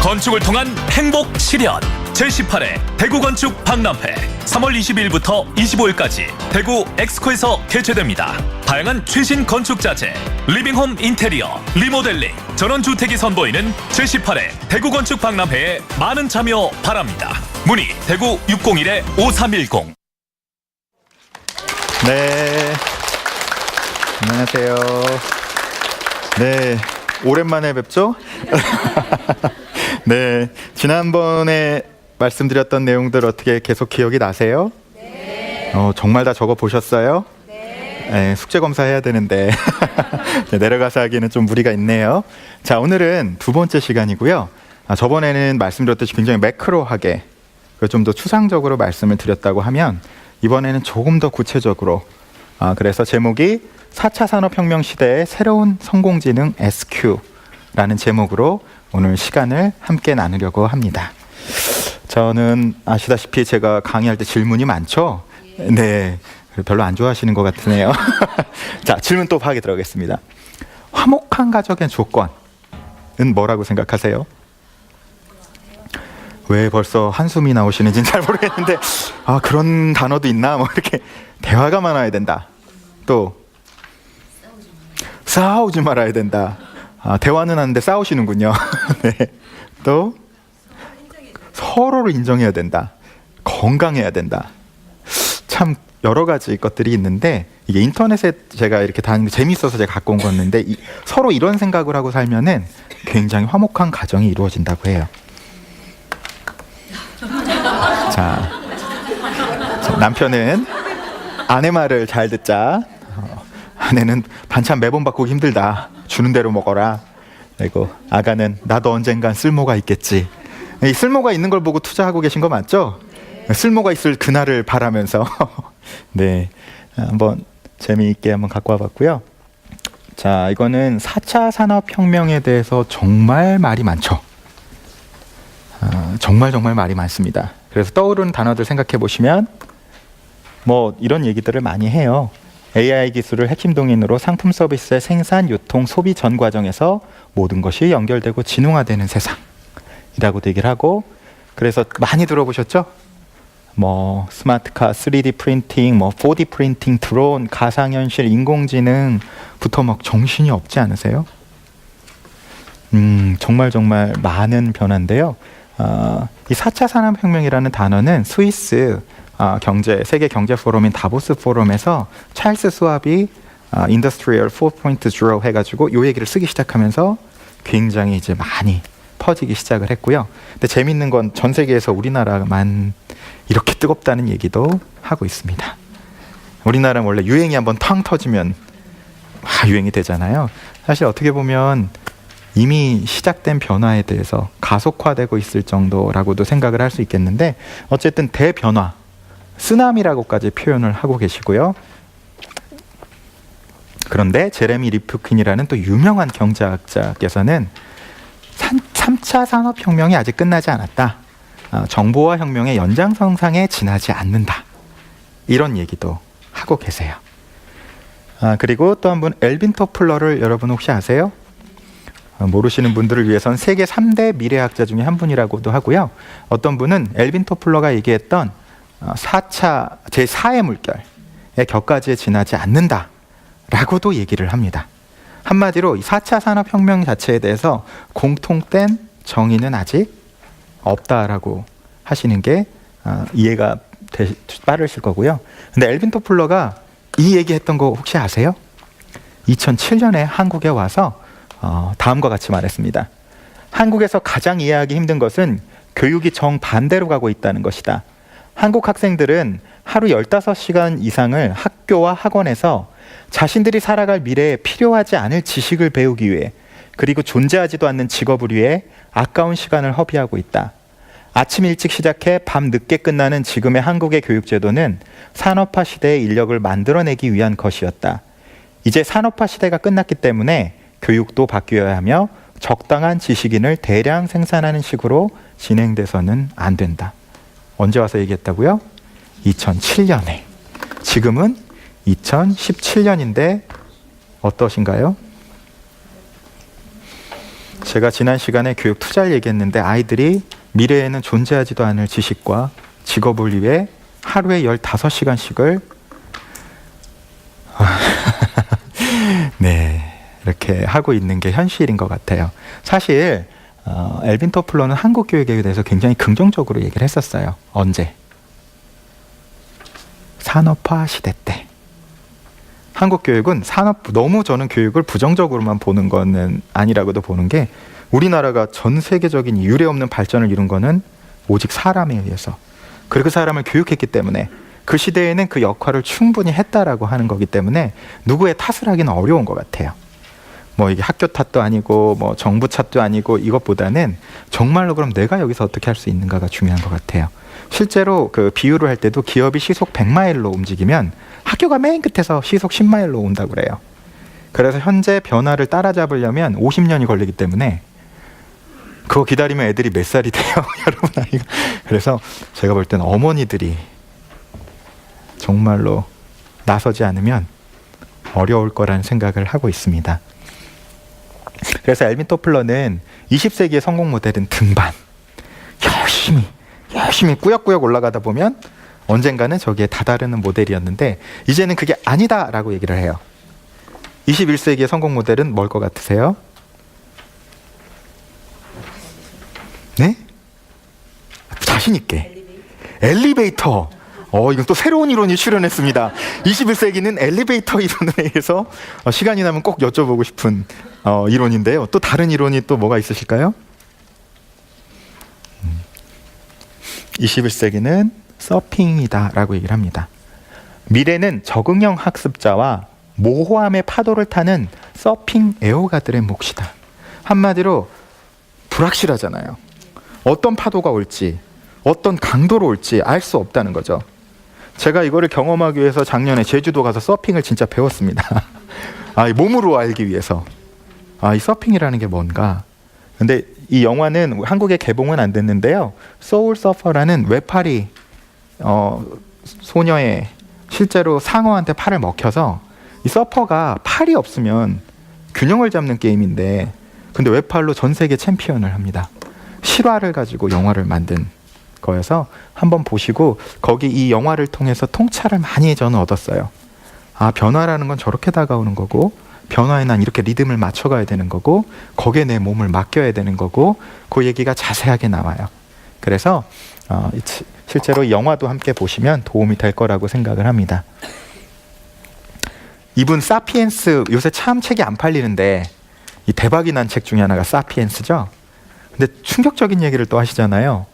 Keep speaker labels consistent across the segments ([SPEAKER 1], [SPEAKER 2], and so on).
[SPEAKER 1] 건축을 통한 행복 실현 제18회 대구건축 박람회 3월 22일부터 25일까지 대구 엑스코에서 개최됩니다. 다양한 최신 건축 자재, 리빙홈 인테리어, 리모델링, 전원주택이 선보이는 제18회 대구건축 박람회에 많은 참여 바랍니다. 문의 대구 601-5310.
[SPEAKER 2] 네, 안녕하세요. 네, 오랜만에 뵙죠? 네, 지난번에 말씀드렸던 내용들 어떻게 계속 기억이 나세요? 네. 정말 다 적어 보셨어요? 네, 숙제 검사해야 되는데 네, 내려가서 하기에는 좀 무리가 있네요. 자, 오늘은 두 번째 시간이고요. 저번에는 말씀드렸듯이 굉장히 매크로하게 좀 더 추상적으로 말씀을 드렸다고 하면 이번에는 조금 더 구체적으로 그래서 제목이 4차 산업혁명 시대의 새로운 성공지능 SQ라는 제목으로 오늘 시간을 함께 나누려고 합니다. 저는 아시다시피 제가 강의할 때 질문이 많죠? 네, 별로 안 좋아하시는 것 같으네요. 자, 질문 또 파악에 들어가겠습니다. 화목한 가정의 조건은 뭐라고 생각하세요? 왜 벌써 한숨이 나오시는지는 잘 모르겠는데 그런 단어도 있나? 뭐 이렇게 대화가 많아야 된다. 또 싸우지 말아야 된다. 대화는 하는데 싸우시는군요. 네. 또 서로를 인정해야 된다. 건강해야 된다. 참 여러 가지 것들이 있는데 이게 인터넷에 제가 이렇게 다니는 게 재밌어서 제가 갖고 온 거였는데 서로 이런 생각을 하고 살면은 굉장히 화목한 가정이 이루어진다고 해요. 자, 남편은 아내 말을 잘 듣자. 아내는 반찬 매번 바꾸기 힘들다. 주는 대로 먹어라. 그리고 아가는 나도 언젠간 쓸모가 있겠지. 이 쓸모가 있는 걸 보고 투자하고 계신 거 맞죠? 쓸모가 있을 그날을 바라면서 네, 한번 재미있게 한번 갖고 와봤고요. 자, 이거는 4차 산업혁명에 대해서 정말 말이 많죠. 정말 말이 많습니다. 그래서 떠오르는 단어들 생각해 보시면 뭐 이런 얘기들을 많이 해요. AI 기술을 핵심 동인으로 상품 서비스의 생산, 유통, 소비 전 과정에서 모든 것이 연결되고 진흥화되는 세상이라고도 얘기를 하고, 그래서 많이 들어보셨죠? 뭐 스마트카, 3D 프린팅, 뭐 4D 프린팅, 드론, 가상현실, 인공지능부터 막 정신이 없지 않으세요? 정말 많은 변화인데요. 이 4차 산업혁명이라는 단어는 스위스 세계 경제 포럼인 다보스 포럼에서 찰스 스왑이 인더스트리얼 4.0 해가지고 이 얘기를 쓰기 시작하면서 굉장히 이제 많이 퍼지기 시작을 했고요. 근데 재밌는 건 전 세계에서 우리나라만 이렇게 뜨겁다는 얘기도 하고 있습니다. 우리나라는 원래 유행이 한번 탕 터지면 유행이 되잖아요. 사실 어떻게 보면 이미 시작된 변화에 대해서 가속화되고 있을 정도라고도 생각을 할 수 있겠는데, 어쨌든 대변화, 쓰나미라고까지 표현을 하고 계시고요. 그런데 제레미 리프킨이라는 또 유명한 경제학자께서는 3차 산업혁명이 아직 끝나지 않았다. 정보화 혁명의 연장선상에 지나지 않는다. 이런 얘기도 하고 계세요. 그리고 또 한 분, 엘빈 토플러를 여러분 혹시 아세요? 모르시는 분들을 위해선 세계 3대 미래학자 중에 한 분이라고도 하고요. 어떤 분은 엘빈 토플러가 얘기했던 4차 제4의 물결의 격까지에 지나지 않는다라고도 얘기를 합니다. 한마디로 이 4차 산업혁명 자체에 대해서 공통된 정의는 아직 없다라고 하시는 게 이해가 빠르실 거고요. 근데 엘빈 토플러가 이 얘기했던 거 혹시 아세요? 2007년에 한국에 와서 다음과 같이 말했습니다. 한국에서 가장 이해하기 힘든 것은 교육이 정반대로 가고 있다는 것이다. 한국 학생들은 하루 15시간 이상을 학교와 학원에서 자신들이 살아갈 미래에 필요하지 않을 지식을 배우기 위해, 그리고 존재하지도 않는 직업을 위해 아까운 시간을 허비하고 있다. 아침 일찍 시작해 밤 늦게 끝나는 지금의 한국의 교육제도는 산업화 시대의 인력을 만들어내기 위한 것이었다. 이제 산업화 시대가 끝났기 때문에 교육도 바뀌어야 하며 적당한 지식인을 대량 생산하는 식으로 진행돼서는 안 된다. 언제 와서 얘기했다고요? 2007년에. 지금은 2017년인데 어떠신가요? 제가 지난 시간에 교육 투자를 얘기했는데 아이들이 미래에는 존재하지도 않을 지식과 직업을 위해 하루에 15시간씩을 네, 이렇게 하고 있는 게 현실인 것 같아요. 사실 엘빈 토플러는 한국 교육에 대해서 굉장히 긍정적으로 얘기를 했었어요. 언제? 산업화 시대 때. 한국 교육은 너무 저는 교육을 부정적으로만 보는 거는 아니라고도 보는 게, 우리나라가 전 세계적인 유례없는 발전을 이룬 거는 오직 사람에 의해서, 그리고 그 사람을 교육했기 때문에 그 시대에는 그 역할을 충분히 했다라고 하는 거기 때문에 누구의 탓을 하기는 어려운 것 같아요. 뭐 이게 학교 탓도 아니고 뭐 정부 탓도 아니고, 이것보다는 정말로 그럼 내가 여기서 어떻게 할 수 있는가가 중요한 것 같아요. 실제로 그 비유를 할 때도 기업이 시속 100마일로 움직이면 학교가 맨 끝에서 시속 10마일로 온다고 그래요. 그래서 현재 변화를 따라잡으려면 50년이 걸리기 때문에 그거 기다리면 애들이 몇 살이 돼요? 여러분 나이가. 그래서 제가 볼 때는 어머니들이 정말로 나서지 않으면 어려울 거라는 생각을 하고 있습니다. 그래서 엘빈 토플러는 20세기의 성공 모델은 등반, 열심히 꾸역꾸역 올라가다 보면 언젠가는 저기에 다다르는 모델이었는데, 이제는 그게 아니다라고 얘기를 해요. 21세기의 성공 모델은 뭘 것 같으세요? 네? 자신 있게. 엘리베이터. 이건 또 새로운 이론이 출현했습니다. 21세기는 엘리베이터 이론에 의해서 시간이 나면 꼭 여쭤보고 싶은 이론인데요. 또 다른 이론이 또 뭐가 있으실까요? 21세기는 서핑이다 라고 얘기를 합니다. 미래는 적응형 학습자와 모호함의 파도를 타는 서핑 애호가들의 몫이다. 한마디로 불확실하잖아요. 어떤 파도가 올지, 어떤 강도로 올지 알 수 없다는 거죠. 제가 이거를 경험하기 위해서 작년에 제주도 가서 서핑을 진짜 배웠습니다. 몸으로 알기 위해서. 이 서핑이라는 게 뭔가. 근데 이 영화는 한국에 개봉은 안 됐는데요. 소울 서퍼라는 외팔이 소녀의 실제로 상어한테 팔을 먹혀서, 이 서퍼가 팔이 없으면 균형을 잡는 게임인데, 근데 외팔로 전 세계 챔피언을 합니다. 실화를 가지고 영화를 만든 거여서 한번 보시고, 거기 이 영화를 통해서 통찰을 많이 저는 얻었어요. 변화라는 건 저렇게 다가오는 거고, 변화에 난 이렇게 리듬을 맞춰가야 되는 거고, 거기에 내 몸을 맡겨야 되는 거고, 그 얘기가 자세하게 나와요. 그래서 실제로 이 영화도 함께 보시면 도움이 될 거라고 생각을 합니다. 이분 사피엔스, 요새 참 책이 안 팔리는데 이 대박이 난 책 중에 하나가 사피엔스죠. 근데 충격적인 얘기를 또 하시잖아요.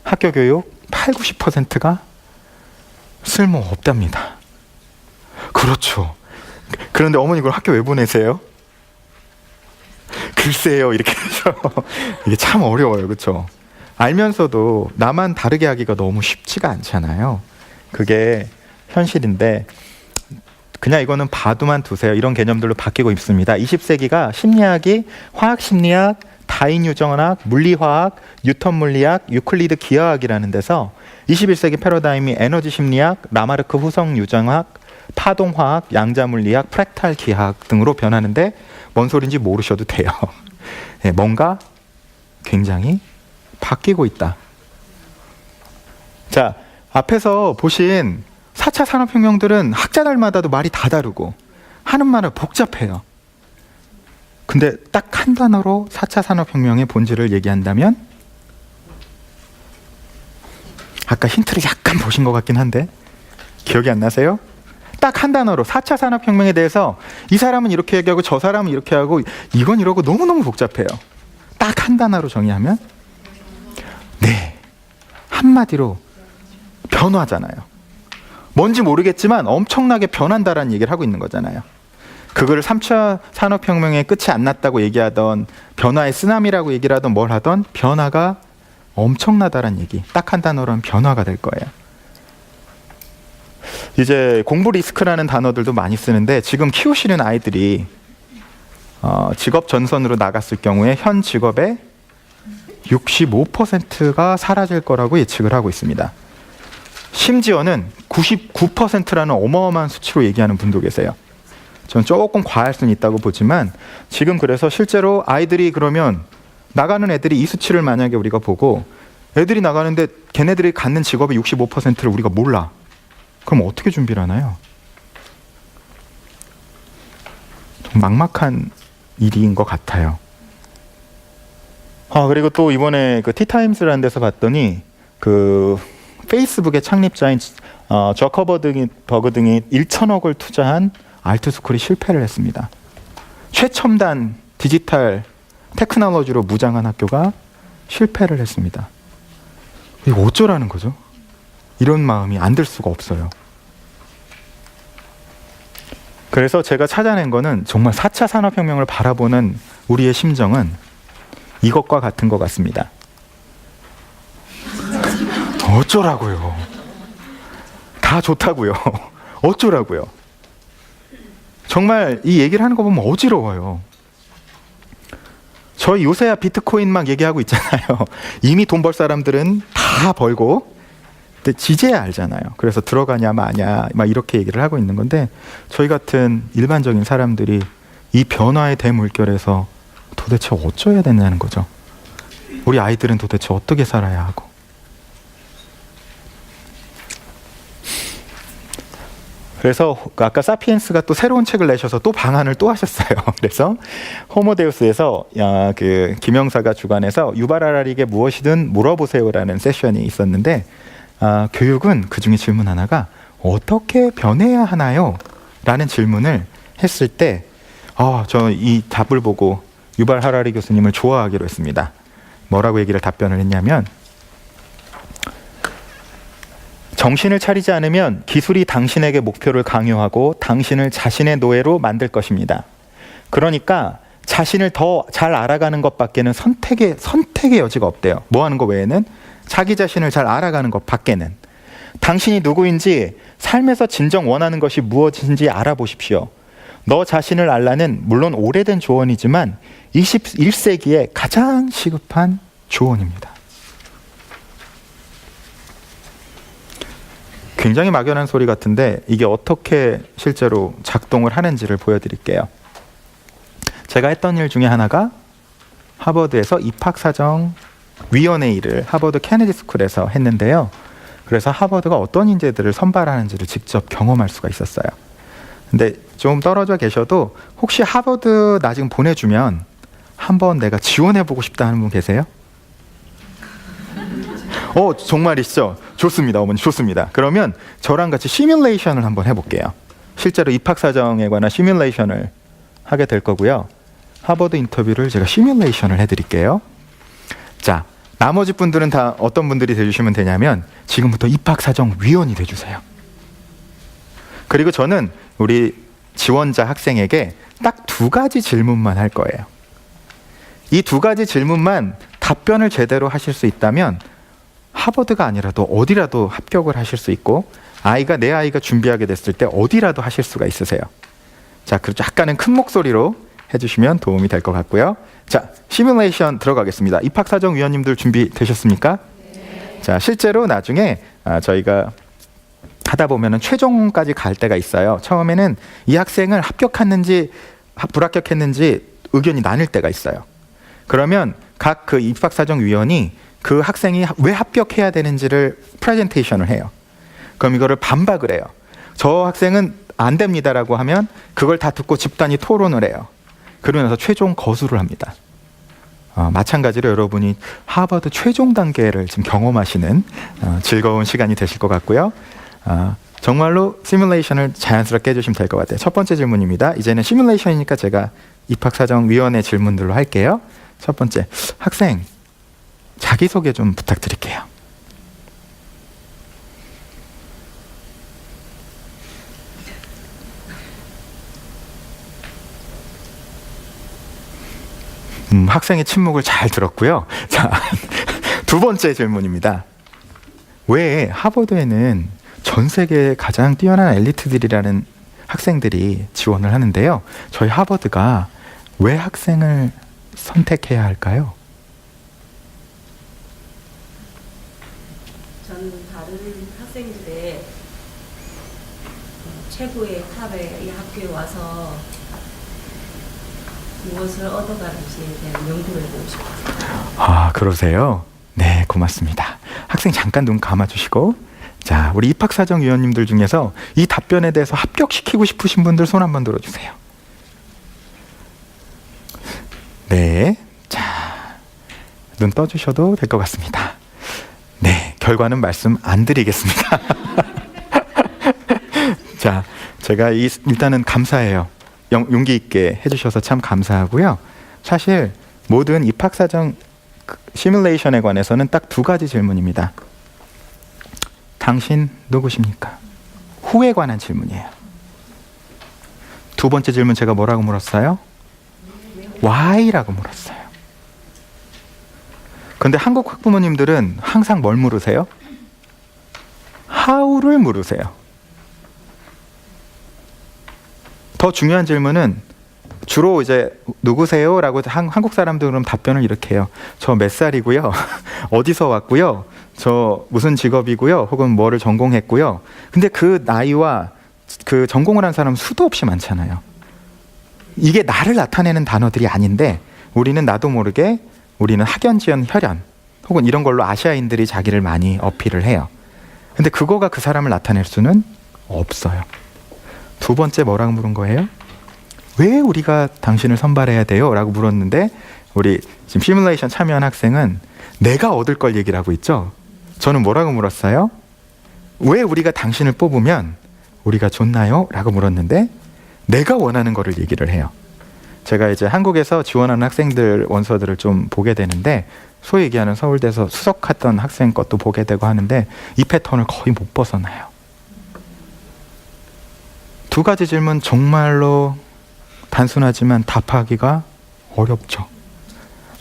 [SPEAKER 2] 학교 교육 80-90%가 쓸모없답니다. 그렇죠. 그런데 어머니 그걸 학교 왜 보내세요? 글쎄요, 이렇게 해서 이게 참 어려워요. 그렇죠? 알면서도 나만 다르게 하기가 너무 쉽지가 않잖아요. 그게 현실인데, 그냥 이거는 봐도만 두세요. 이런 개념들로 바뀌고 있습니다. 20세기가 심리학이 화학심리학, 다인유전학, 물리화학, 뉴턴 물리학, 유클리드 기하학이라는 데서 21세기 패러다임이 에너지 심리학, 라마르크 후성 유전학, 파동화학, 양자물리학, 프랙탈 기하학 등으로 변하는데, 뭔 소린지 모르셔도 돼요. 네, 뭔가 굉장히 바뀌고 있다. 자, 앞에서 보신 4차 산업혁명들은 학자들마다도 말이 다 다르고 하는 말은 복잡해요. 근데 딱 한 단어로 4차 산업혁명의 본질을 얘기한다면, 아까 힌트를 약간 보신 것 같긴 한데 기억이 안 나세요? 딱 한 단어로 4차 산업혁명에 대해서 이 사람은 이렇게 얘기하고 저 사람은 이렇게 하고 이건 이러고 너무너무 복잡해요. 딱 한 단어로 정의하면, 네, 한마디로 변화잖아요. 뭔지 모르겠지만 엄청나게 변한다라는 얘기를 하고 있는 거잖아요. 그거를 3차 산업혁명의 끝이 안 났다고 얘기하던, 변화의 쓰나미라고 얘기를 하던 뭘 하던, 변화가 엄청나다라는 얘기. 딱 한 단어로는 변화가 될 거예요. 이제 공부 리스크라는 단어들도 많이 쓰는데 지금 키우시는 아이들이 직업 전선으로 나갔을 경우에 현 직업의 65%가 사라질 거라고 예측을 하고 있습니다. 심지어는 99%라는 어마어마한 수치로 얘기하는 분도 계세요. 전 조금 과할 수는 있다고 보지만 지금 그래서 실제로 아이들이 그러면 나가는 애들이 이 수치를 만약에 우리가 보고 애들이 나가는데 걔네들이 갖는 직업의 65%를 우리가 몰라. 그럼 어떻게 준비를 하나요? 좀 막막한 일인 것 같아요. 그리고 또 이번에 그 티타임스라는 데서 봤더니 그 페이스북의 창립자인 저커버그 등이 1천억을 투자한 알트스쿨이 실패를 했습니다. 최첨단 디지털 테크놀로지로 무장한 학교가 실패를 했습니다. 이거 어쩌라는 거죠? 이런 마음이 안 들 수가 없어요. 그래서 제가 찾아낸 거는 정말 4차 산업혁명을 바라보는 우리의 심정은 이것과 같은 것 같습니다. 어쩌라고요? 다 좋다고요. 어쩌라고요? 정말 이 얘기를 하는 거 보면 어지러워요. 저희 요새야 비트코인 막 얘기하고 있잖아요. 이미 돈 벌 사람들은 다 벌고 근데 지제야 알잖아요. 그래서 들어가냐 마냐 막 이렇게 얘기를 하고 있는 건데 저희 같은 일반적인 사람들이 이 변화의 대물결에서 도대체 어쩌야 되냐는 거죠. 우리 아이들은 도대체 어떻게 살아야 하고. 그래서 아까 사피엔스가 또 새로운 책을 내셔서 또 방안을 또 하셨어요. 그래서 호모데우스에서 그 김영사가 주관해서 유발 하라리에게 무엇이든 물어보세요라는 세션이 있었는데 교육은 그 중에 질문 하나가 어떻게 변해야 하나요? 라는 질문을 했을 때 저 이 답을 보고 유발 하라리 교수님을 좋아하기로 했습니다. 뭐라고 답변을 했냐면 정신을 차리지 않으면 기술이 당신에게 목표를 강요하고 당신을 자신의 노예로 만들 것입니다. 그러니까 자신을 더 잘 알아가는 것밖에는 선택의 여지가 없대요. 뭐 하는 거 외에는 자기 자신을 잘 알아가는 것 밖에는. 당신이 누구인지 삶에서 진정 원하는 것이 무엇인지 알아보십시오. 너 자신을 알라는 물론 오래된 조언이지만 21세기에 가장 시급한 조언입니다. 굉장히 막연한 소리 같은데 이게 어떻게 실제로 작동을 하는지를 보여드릴게요. 제가 했던 일 중에 하나가 하버드에서 입학사정위원회 일을 하버드 케네디 스쿨에서 했는데요. 그래서 하버드가 어떤 인재들을 선발하는지를 직접 경험할 수가 있었어요. 근데 좀 떨어져 계셔도 혹시 하버드 나 지금 보내주면 한번 내가 지원해보고 싶다 하는 분 계세요? 정말이시죠? 좋습니다, 어머니 좋습니다. 그러면 저랑 같이 시뮬레이션을 한번 해볼게요. 실제로 입학사정에 관한 시뮬레이션을 하게 될 거고요. 하버드 인터뷰를 제가 시뮬레이션을 해드릴게요. 자, 나머지 분들은 다 어떤 분들이 돼주시면 되냐면 지금부터 입학사정위원이 돼주세요. 그리고 저는 우리 지원자 학생에게 딱 2가지 질문만 할 거예요. 이 2가지 질문만 답변을 제대로 하실 수 있다면 하버드가 아니라도 어디라도 합격을 하실 수 있고 내 아이가 준비하게 됐을 때 어디라도 하실 수가 있으세요. 자, 그리고 약간은 큰 목소리로 해주시면 도움이 될 것 같고요. 자, 시뮬레이션 들어가겠습니다. 입학사정위원님들 준비되셨습니까? 네. 자, 실제로 나중에 저희가 하다 보면은 최종까지 갈 때가 있어요. 처음에는 이 학생을 합격했는지 불합격했는지 의견이 나뉠 때가 있어요. 그러면 각 그 입학사정위원이 그 학생이 왜 합격해야 되는지를 프레젠테이션을 해요. 그럼 이거를 반박을 해요. 저 학생은 안 됩니다라고 하면 그걸 다 듣고 집단이 토론을 해요. 그러면서 최종 거수를 합니다. 마찬가지로 여러분이 하버드 최종 단계를 지금 경험하시는 즐거운 시간이 되실 것 같고요. 정말로 시뮬레이션을 자연스럽게 해주시면 될 것 같아요. 첫 번째 질문입니다. 이제는 시뮬레이션이니까 제가 입학사정위원회 질문들로 할게요. 첫 번째, 학생 자기소개 좀 부탁드릴게요. 학생의 침묵을 잘 들었고요. 자, 2번째 질문입니다. 왜 하버드에는 전 세계 가장 뛰어난 엘리트들이라는 학생들이 지원을 하는데요. 저희 하버드가 왜 학생을 선택해야 할까요?
[SPEAKER 3] 저는 다른 학생들의 최고의 탑의 이 학교에 와서 무엇을 얻어가는지에 대한 연구를 해보고 싶어요.
[SPEAKER 2] 아, 그러세요? 네, 고맙습니다. 학생 잠깐 눈 감아주시고, 자, 우리 입학사정위원님들 중에서 이 답변에 대해서 합격시키고 싶으신 분들 손 한번 들어주세요. 네, 자, 눈 떠주셔도 될 것 같습니다. 네, 결과는 말씀 안 드리겠습니다. 자, 제가 일단은 감사해요. 용기 있게 해주셔서 참 감사하고요. 사실 모든 입학사정 시뮬레이션에 관해서는 딱 두 가지 질문입니다. 당신 누구십니까? 후에 관한 질문이에요. 두 번째 질문 제가 뭐라고 물었어요? Why라고 물었어요. 근데 한국 학부모님들은 항상 뭘 물으세요? How를 물으세요. 더 중요한 질문은 주로 이제 누구세요? 라고 한국 사람들은 답변을 이렇게 해요. 저 몇 살이고요. 어디서 왔고요. 저 무슨 직업이고요. 혹은 뭐를 전공했고요. 근데 그 나이와 그 전공을 한 사람은 수도 없이 많잖아요. 이게 나를 나타내는 단어들이 아닌데 우리는 나도 모르게 우리는 학연, 지연, 혈연 혹은 이런 걸로 아시아인들이 자기를 많이 어필을 해요. 근데 그거가 그 사람을 나타낼 수는 없어요. 두 번째 뭐라고 물은 거예요? 왜 우리가 당신을 선발해야 돼요? 라고 물었는데 우리 지금 시뮬레이션 참여한 학생은 내가 얻을 걸 얘기를 하고 있죠. 저는 뭐라고 물었어요? 왜 우리가 당신을 뽑으면 우리가 좋나요? 라고 물었는데 내가 원하는 거를 얘기를 해요. 제가 이제 한국에서 지원하는 학생들 원서들을 좀 보게 되는데 소위 얘기하는 서울대에서 수석했던 학생 것도 보게 되고 하는데 이 패턴을 거의 못 벗어나요. 두 가지 질문 정말로 단순하지만 답하기가 어렵죠.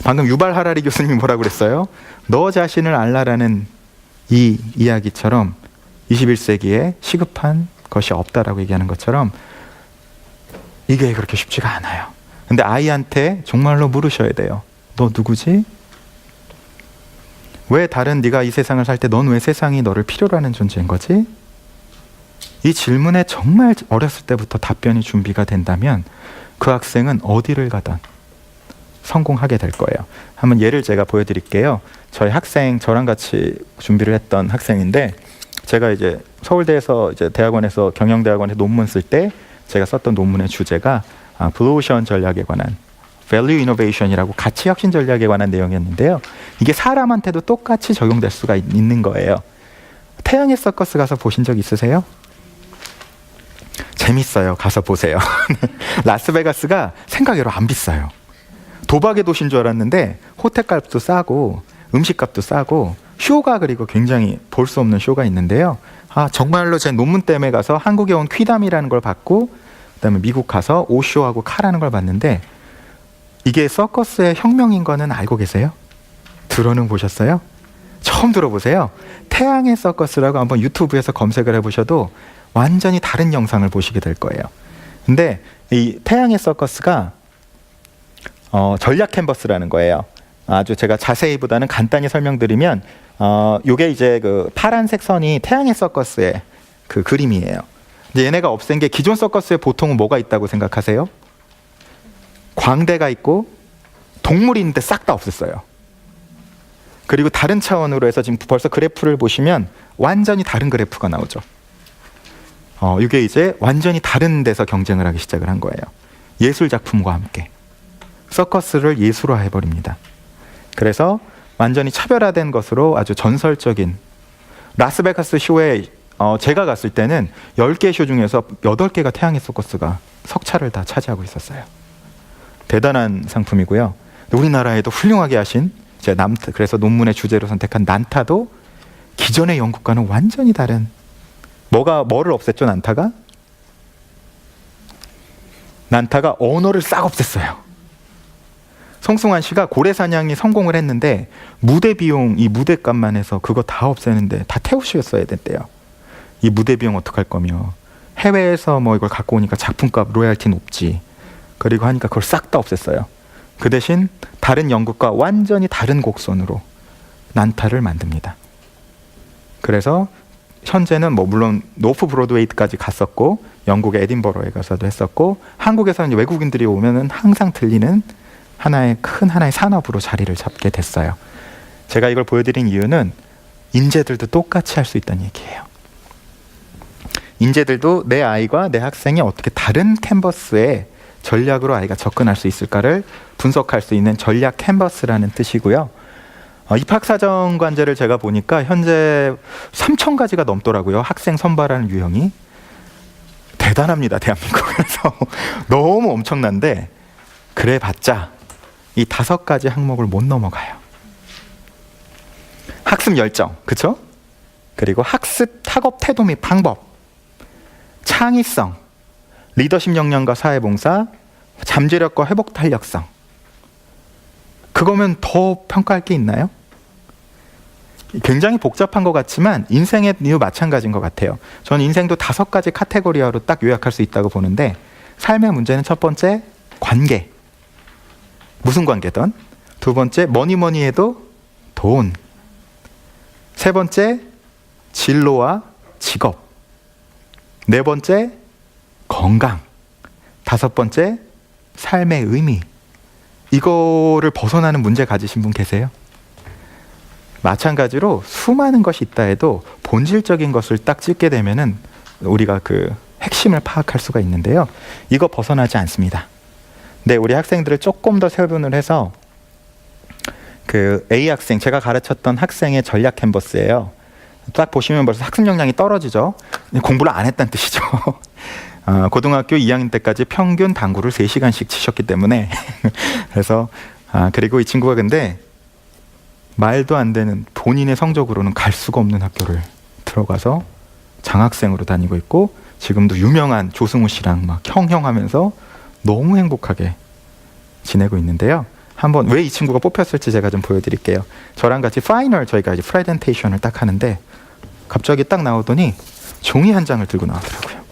[SPEAKER 2] 방금 유발 하라리 교수님이 뭐라고 그랬어요? 너 자신을 알라라는 이 이야기처럼 21세기에 시급한 것이 없다라고 얘기하는 것처럼 이게 그렇게 쉽지가 않아요. 근데 아이한테 정말로 물으셔야 돼요. 너 누구지? 왜 다른 네가 이 세상을 살 때 넌 왜 세상이 너를 필요로 하는 존재인 거지? 이 질문에 정말 어렸을 때부터 답변이 준비가 된다면 그 학생은 어디를 가든 성공하게 될 거예요. 한번 예를 제가 보여드릴게요. 저희 학생, 저랑 같이 준비를 했던 학생인데 제가 이제 서울대에서 이제 대학원에서 경영대학원에서 논문 쓸 때 제가 썼던 논문의 주제가 블루오션 전략에 관한 Value Innovation이라고 가치 혁신 전략에 관한 내용이었는데요. 이게 사람한테도 똑같이 적용될 수가 있는 거예요. 태양의 서커스 가서 보신 적 있으세요? 재밌어요. 가서 보세요. 라스베가스가 생각외로 안 비싸요. 도박의 도시인 줄 알았는데 호텔값도 싸고 음식값도 싸고 쇼가 그리고 굉장히 볼 수 없는 쇼가 있는데요. 정말로 제 논문 때문에 가서 한국에 온 퀴담이라는 걸 받고 그다음에 미국 가서 오쇼하고 카라는 걸 봤는데 이게 서커스의 혁명인 거는 알고 계세요? 들어는 보셨어요? 처음 들어보세요. 태양의 서커스라고 한번 유튜브에서 검색을 해보셔도 완전히 다른 영상을 보시게 될 거예요. 근데 이 태양의 서커스가 전략 캔버스라는 거예요. 아주 제가 자세히보다는 간단히 설명드리면 요게 이제 그 파란색 선이 태양의 서커스의 그 그림이에요. 근데 얘네가 없앤 게 기존 서커스에 보통은 뭐가 있다고 생각하세요? 광대가 있고 동물이 있는데 싹 다 없앴어요. 그리고 다른 차원으로 해서 지금 벌써 그래프를 보시면 완전히 다른 그래프가 나오죠. 이게 이제 완전히 다른 데서 경쟁을 하기 시작을 한 거예요. 예술 작품과 함께 서커스를 예술화 해버립니다. 그래서 완전히 차별화된 것으로 아주 전설적인 라스베가스 쇼에 제가 갔을 때는 10개 쇼 중에서 8개가 태양의 서커스가 석차를 다 차지하고 있었어요. 대단한 상품이고요. 우리나라에도 훌륭하게 하신 그래서 논문의 주제로 선택한 난타도 기존의 연구과는 완전히 다른 뭐를 없앴죠? 난타가 언어를 싹 없앴어요. 송승환 씨가 고래사냥이 성공을 했는데 무대 비용, 이 무대값만 해서 그거 다 없애는데 다 태우시겠어야 됐대요. 이 무대 비용 어떡할 거며, 해외에서 뭐 이걸 갖고 오니까 작품값 로얄티 높지, 그리고 하니까 그걸 싹 다 없앴어요. 그 대신 다른 연극과 완전히 다른 곡선으로 난타를 만듭니다. 그래서 현재는 뭐 물론 노프 브로드웨이까지 갔었고, 영국의 에딘버러에 가서도 했었고, 한국에서는 외국인들이 오면은 항상 들리는 하나의 산업으로 자리를 잡게 됐어요. 제가 이걸 보여드린 이유는 인재들도 똑같이 할 수 있다는 얘기예요. 인재들도 내 아이가, 내 학생이 어떻게 다른 캔버스에 전략으로 아이가 접근할 수 있을까를 분석할 수 있는 전략 캔버스라는 뜻이고요. 입학사정관제를 제가 보니까 현재 3,000가지가 넘더라고요. 학생 선발하는 유형이. 대단합니다, 대한민국에서. 너무 엄청난데 그래봤자 이 5가지 항목을 못 넘어가요. 학습 열정, 그쵸? 그리고 학습 학업 태도 및 방법, 창의성, 리더십 역량과 사회봉사, 잠재력과 회복 탄력성. 그거면 더 평가할 게 있나요? 굉장히 복잡한 것 같지만 인생의 이유 마찬가지인 것 같아요. 저는 인생도 5가지 카테고리로 딱 요약할 수 있다고 보는데, 삶의 문제는 첫 번째 관계, 무슨 관계든. 두 번째 뭐니 해도 돈. 세 번째 진로와 직업. 네 번째 건강. 5번째 삶의 의미. 이거를 벗어나는 문제 가지신 분 계세요? 마찬가지로 수많은 것이 있다 해도 본질적인 것을 딱 찝게 되면은 우리가 그 핵심을 파악할 수가 있는데요. 이거 벗어나지 않습니다. 네, 우리 학생들을 조금 더 세분을 해서 그 A 학생, 제가 가르쳤던 학생의 전략 캔버스예요. 딱 보시면 벌써 학습 역량이 떨어지죠. 공부를 안 했다는 뜻이죠. 고등학교 2학년 때까지 평균 당구를 3시간씩 치셨기 때문에 그래서 그리고 이 친구가 근데 말도 안 되는, 본인의 성적으로는 갈 수가 없는 학교를 들어가서 장학생으로 다니고 있고, 지금도 유명한 조승우 씨랑 막 형형하면서 너무 행복하게 지내고 있는데요. 한번 왜 이 친구가 뽑혔을지 제가 좀 보여드릴게요. 저랑 같이 파이널, 저희가 이제 프레젠테이션을 딱 하는데 갑자기 딱 나오더니 종이 한 장을 들고 나오더라고요.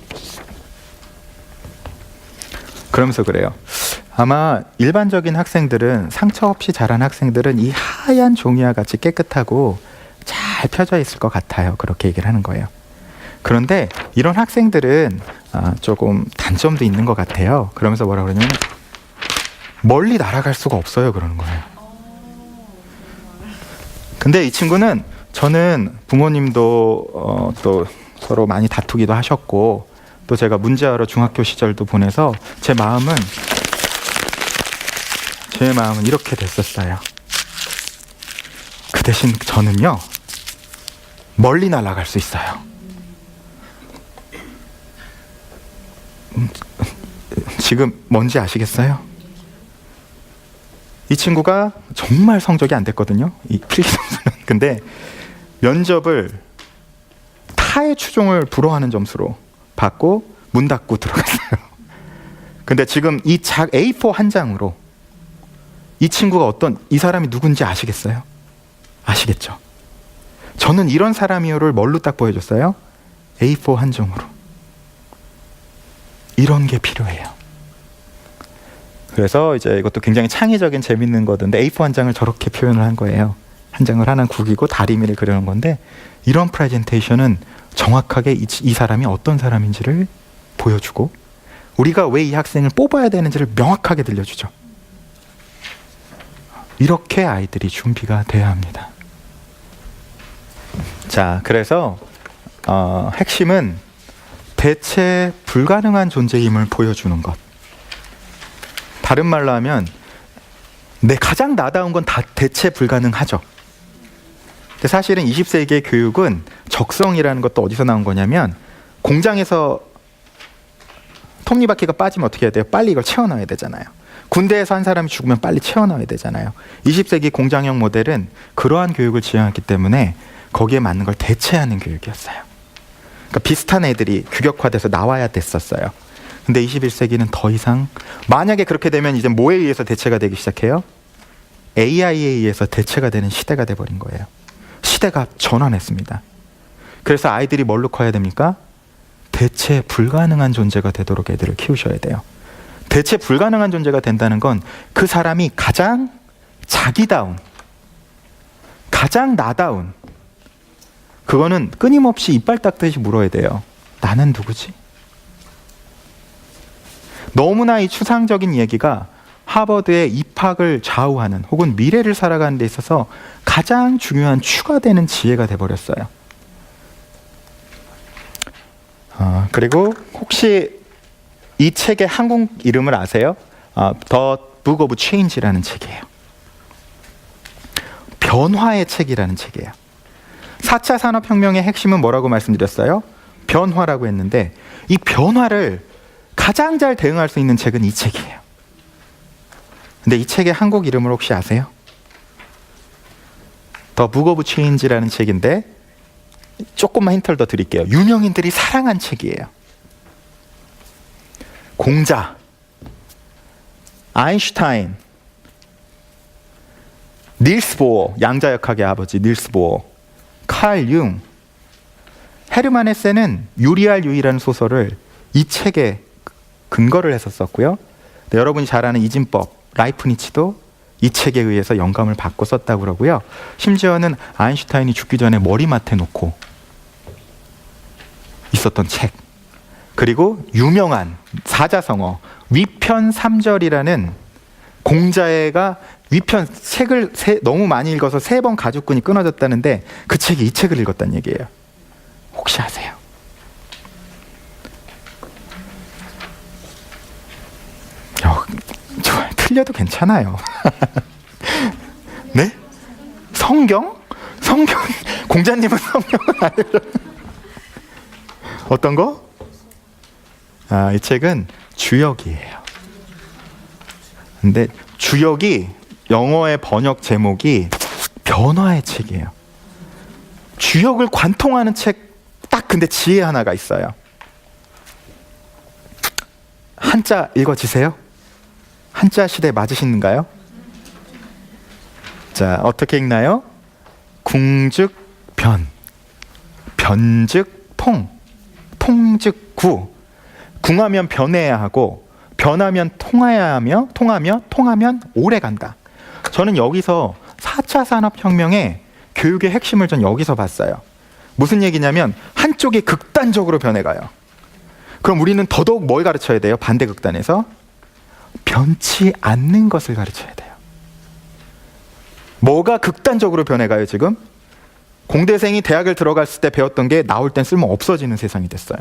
[SPEAKER 2] 그러면서 그래요. 아마 일반적인 학생들은, 상처 없이 자란 학생들은 이 하얀 종이와 같이 깨끗하고 잘 펴져 있을 것 같아요. 그렇게 얘기를 하는 거예요. 그런데 이런 학생들은 조금 단점도 있는 것 같아요. 그러면서 뭐라 그러냐면 멀리 날아갈 수가 없어요. 그러는 거예요. 근데 이 친구는, 저는 부모님도 또 서로 많이 다투기도 하셨고, 또 제가 문제아로 중학교 시절도 보내서 제 마음은 이렇게 됐었어요. 그 대신 저는요, 멀리 날아갈 수 있어요. 지금 뭔지 아시겠어요? 이 친구가 정말 성적이 안 됐거든요, 이 필기 점수는. 근데 면접을 타의 추종을 불허하는 점수로 받고 문 닫고 들어갔어요. 근데 지금 이 A4 한 장으로 이 친구가 이 사람이 누군지 아시겠어요? 아시겠죠? 저는 이런 사람이요를 뭘로 딱 보여줬어요? A4 한 장으로. 이런 게 필요해요. 그래서 이제 이것도 굉장히 창의적인 재밌는 거던데, A4 한 장을 저렇게 표현을 한 거예요. 한 장을 하나 구기고 다리미를 그려놓은 건데, 이런 프레젠테이션은 정확하게 이 사람이 어떤 사람인지를 보여주고, 우리가 왜 이 학생을 뽑아야 되는지를 명확하게 들려주죠. 이렇게 아이들이 준비가 돼야 합니다. 자, 그래서 핵심은 대체 불가능한 존재임을 보여주는 것. 다른 말로 하면 내 가장 나다운 건 다 대체 불가능하죠. 근데 사실은 20세기의 교육은 적성이라는 것도 어디서 나온 거냐면, 공장에서 톱니바퀴가 빠지면 어떻게 해야 돼요? 빨리 이걸 채워넣어야 되잖아요. 군대에서 한 사람이 죽으면 빨리 채워넣어야 되잖아요. 20세기 공장형 모델은 그러한 교육을 지향했기 때문에 거기에 맞는 걸 대체하는 교육이었어요. 그러니까 비슷한 애들이 규격화돼서 나와야 됐었어요. 근데 21세기는 더 이상, 만약에 그렇게 되면 이제 뭐에 의해서 대체가 되기 시작해요? AI에 의해서 대체가 되는 시대가 돼버린 거예요. 시대가 전환했습니다. 그래서 아이들이 뭘로 커야 됩니까? 대체 불가능한 존재가 되도록 애들을 키우셔야 돼요. 대체 불가능한 존재가 된다는 건 그 사람이 가장 자기다운, 가장 나다운, 그거는 끊임없이 이빨 닦듯이 물어야 돼요. 나는 누구지? 너무나 이 추상적인 얘기가 하버드의 입학을 좌우하는 혹은 미래를 살아가는 데 있어서 가장 중요한 추가되는 지혜가 돼버렸어요. 그리고 혹시 이 책의 한국 이름을 아세요? The Book of Change라는 책이에요. 변화의 책이라는 책이에요. 4차 산업혁명의 핵심은 뭐라고 말씀드렸어요? 변화라고 했는데 이 변화를 가장 잘 대응할 수 있는 책은 이 책이에요. 근데 이 책의 한국 이름을 혹시 아세요? The Book of Change라는 책인데 조금만 힌트를 더 드릴게요. 유명인들이 사랑한 책이에요. 공자, 아인슈타인, 닐스 보어, 양자역학의 아버지 닐스 보어, 칼 융, 헤르만 헤세는 유리알 유이라는 소설을 이 책에 근거를 해서 썼고요. 여러분이 잘 아는 이진법, 라이프니츠도 이 책에 의해서 영감을 받고 썼다고 그러고요. 심지어는 아인슈타인이 죽기 전에 머리맡에 놓고 있었던 책. 그리고 유명한 사자성어 위편 3절이라는 공자애가 위편 책을 너무 많이 읽어서 3번 가죽끈이 끊어졌다는데 그 책이 이 책을 읽었다는 얘기예요. 혹시 아세요? 틀려도 괜찮아요. 네? 성경? 성경? 공자님은 성경은 아니죠. 어떤 거? 이 책은 주역이에요. 근데 주역이 영어의 번역 제목이 변화의 책이에요. 주역을 관통하는 책 딱 근데 지혜 하나가 있어요. 한자 읽어지세요? 한자 시대 맞으시는가요? 자, 어떻게 읽나요? 궁즉 변, 변즉 통, 통즉 구. 궁하면 변해야 하고 변하면 통해야 하며 통하면 오래 간다. 저는 여기서 4차 산업혁명의 교육의 핵심을 전 여기서 봤어요. 무슨 얘기냐면 한쪽이 극단적으로 변해가요. 그럼 우리는 더더욱 뭘 가르쳐야 돼요? 반대 극단에서 변치 않는 것을 가르쳐야 돼요. 뭐가 극단적으로 변해가요 지금? 공대생이 대학을 들어갔을 때 배웠던 게 나올 땐 쓸모 없어지는 세상이 됐어요.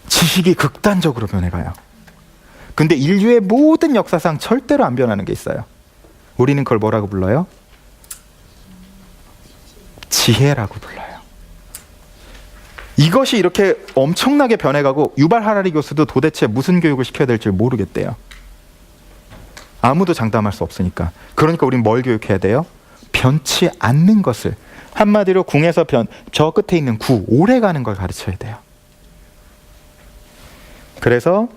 [SPEAKER 2] 지식이 극단적으로 변해가요. 근데 인류의 모든 역사상 절대로 안 변하는 게 있어요. 우리는 그걸 뭐라고 불러요? 지혜라고 불러요. 이것이 이렇게 엄청나게 변해가고 유발 하라리 교수도 도대체 무슨 교육을 시켜야 될지 모르겠대요. 아무도 장담할 수 없으니까. 그러니까 우린 뭘 교육해야 돼요? 변치 않는 것을. 한마디로 궁에서 저 끝에 있는 구, 오래 가는 걸 가르쳐야 돼요. 그래서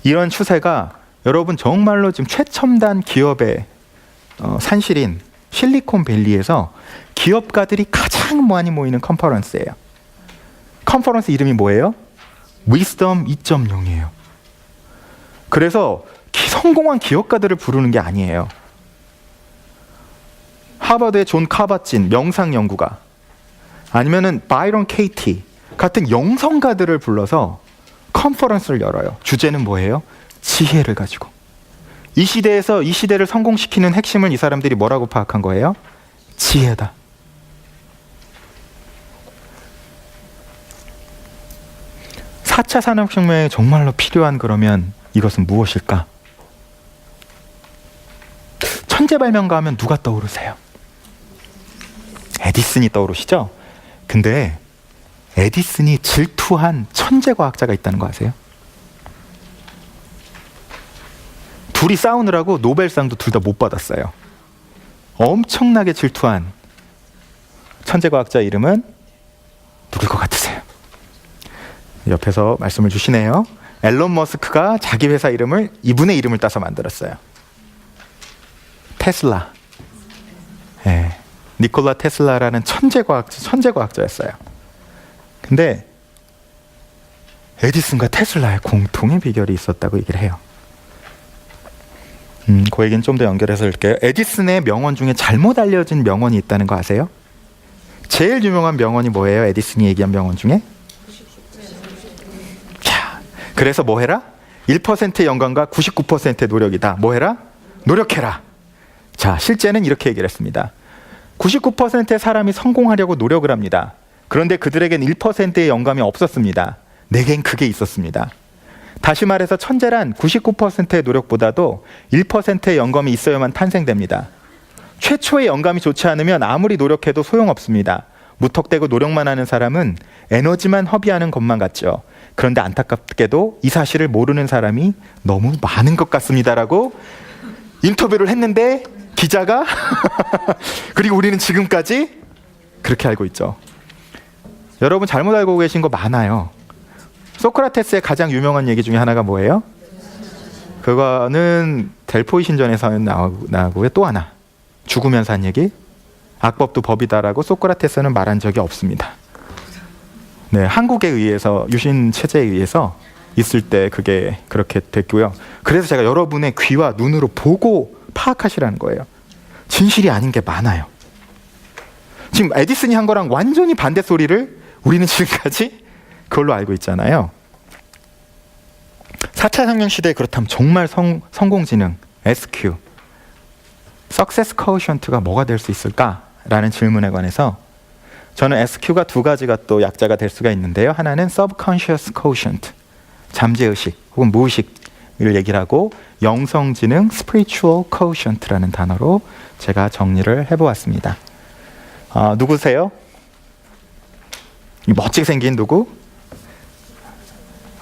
[SPEAKER 2] 이런 추세가 여러분 정말로 지금 최첨단 기업의 산실인 실리콘밸리에서 기업가들이 가장 많이 모이는 컨퍼런스예요. 컨퍼런스 이름이 뭐예요? 위스덤 2.0이에요. 그래서 성공한 기업가들을 부르는 게 아니에요. 하버드의 존 카바진 명상 연구가, 아니면은 바이런 케이티 같은 영성가들을 불러서 컨퍼런스를 열어요. 주제는 뭐예요? 지혜를 가지고. 이 시대에서 이 시대를 성공시키는 핵심을 이 사람들이 뭐라고 파악한 거예요? 지혜다. (4차) 산업혁명에 정말로 필요한 그러면 이것은 무엇일까? 천재발명가 하면 누가 떠오르세요? 에디슨이 떠오르시죠? 근데 에디슨이 질투한 천재과학자가 있다는 거 아세요? 둘이 싸우느라고 노벨상도 둘 다 못 받았어요. 엄청나게 질투한 천재과학자 이름은 누굴 것 같으세요? 옆에서 말씀을 주시네요. 앨런 머스크가 자기 회사 이름을 이분의 이름을 따서 만들었어요. 테슬라. 네. 니콜라 테슬라라는 천재과학자였어요. 근데 에디슨과 테슬라의 공통의 비결이 있었다고 얘기를 해요. 그 얘기는 좀 더 연결해서 할게요. 에디슨의 명언 중에 잘못 알려진 명언이 있다는 거 아세요? 제일 유명한 명언이 뭐예요? 에디슨이 얘기한 명언 중에? 자, 그래서 뭐 해라? 1%의 영광과 99%의 노력이다. 뭐 해라? 노력해라. 자, 실제는 이렇게 얘기를 했습니다. 99%의 사람이 성공하려고 노력을 합니다. 그런데 그들에겐 1%의 영감이 없었습니다. 내겐 그게 있었습니다. 다시 말해서 천재란 99%의 노력보다도 1%의 영감이 있어야만 탄생됩니다. 최초의 영감이 좋지 않으면 아무리 노력해도 소용없습니다. 무턱대고 노력만 하는 사람은 에너지만 허비하는 것만 같죠. 그런데 안타깝게도 이 사실을 모르는 사람이 너무 많은 것 같습니다라고 인터뷰를 했는데 기자가 그리고 우리는 지금까지 그렇게 알고 있죠. 여러분 잘못 알고 계신 거 많아요. 소크라테스의 가장 유명한 얘기 중에 하나가 뭐예요? 그거는 델포이 신전에서 나오고요. 또 하나, 죽으면서 한 얘기. 악법도 법이다라고 소크라테스는 말한 적이 없습니다. 네, 한국에 의해서, 유신 체제에 의해서 있을 때 그게 그렇게 됐고요. 그래서 제가 여러분의 귀와 눈으로 보고 파악하시라는 거예요. 진실이 아닌 게 많아요. 지금 에디슨이 한 거랑 완전히 반대 소리를 우리는 지금까지 그걸로 알고 있잖아요. 4차 혁명 시대에 그렇다면 정말 성공지능, SQ, Success Quotient가 뭐가 될 수 있을까라는 질문에 관해서 저는 SQ가 두 가지가 또 약자가 될 수가 있는데요. 하나는 Subconscious Quotient, 잠재의식 혹은 무의식을 얘기를 하고, 영성지능 Spiritual Quotient라는 단어로 제가 정리를 해보았습니다. 누구세요? 멋지게 생긴 누구?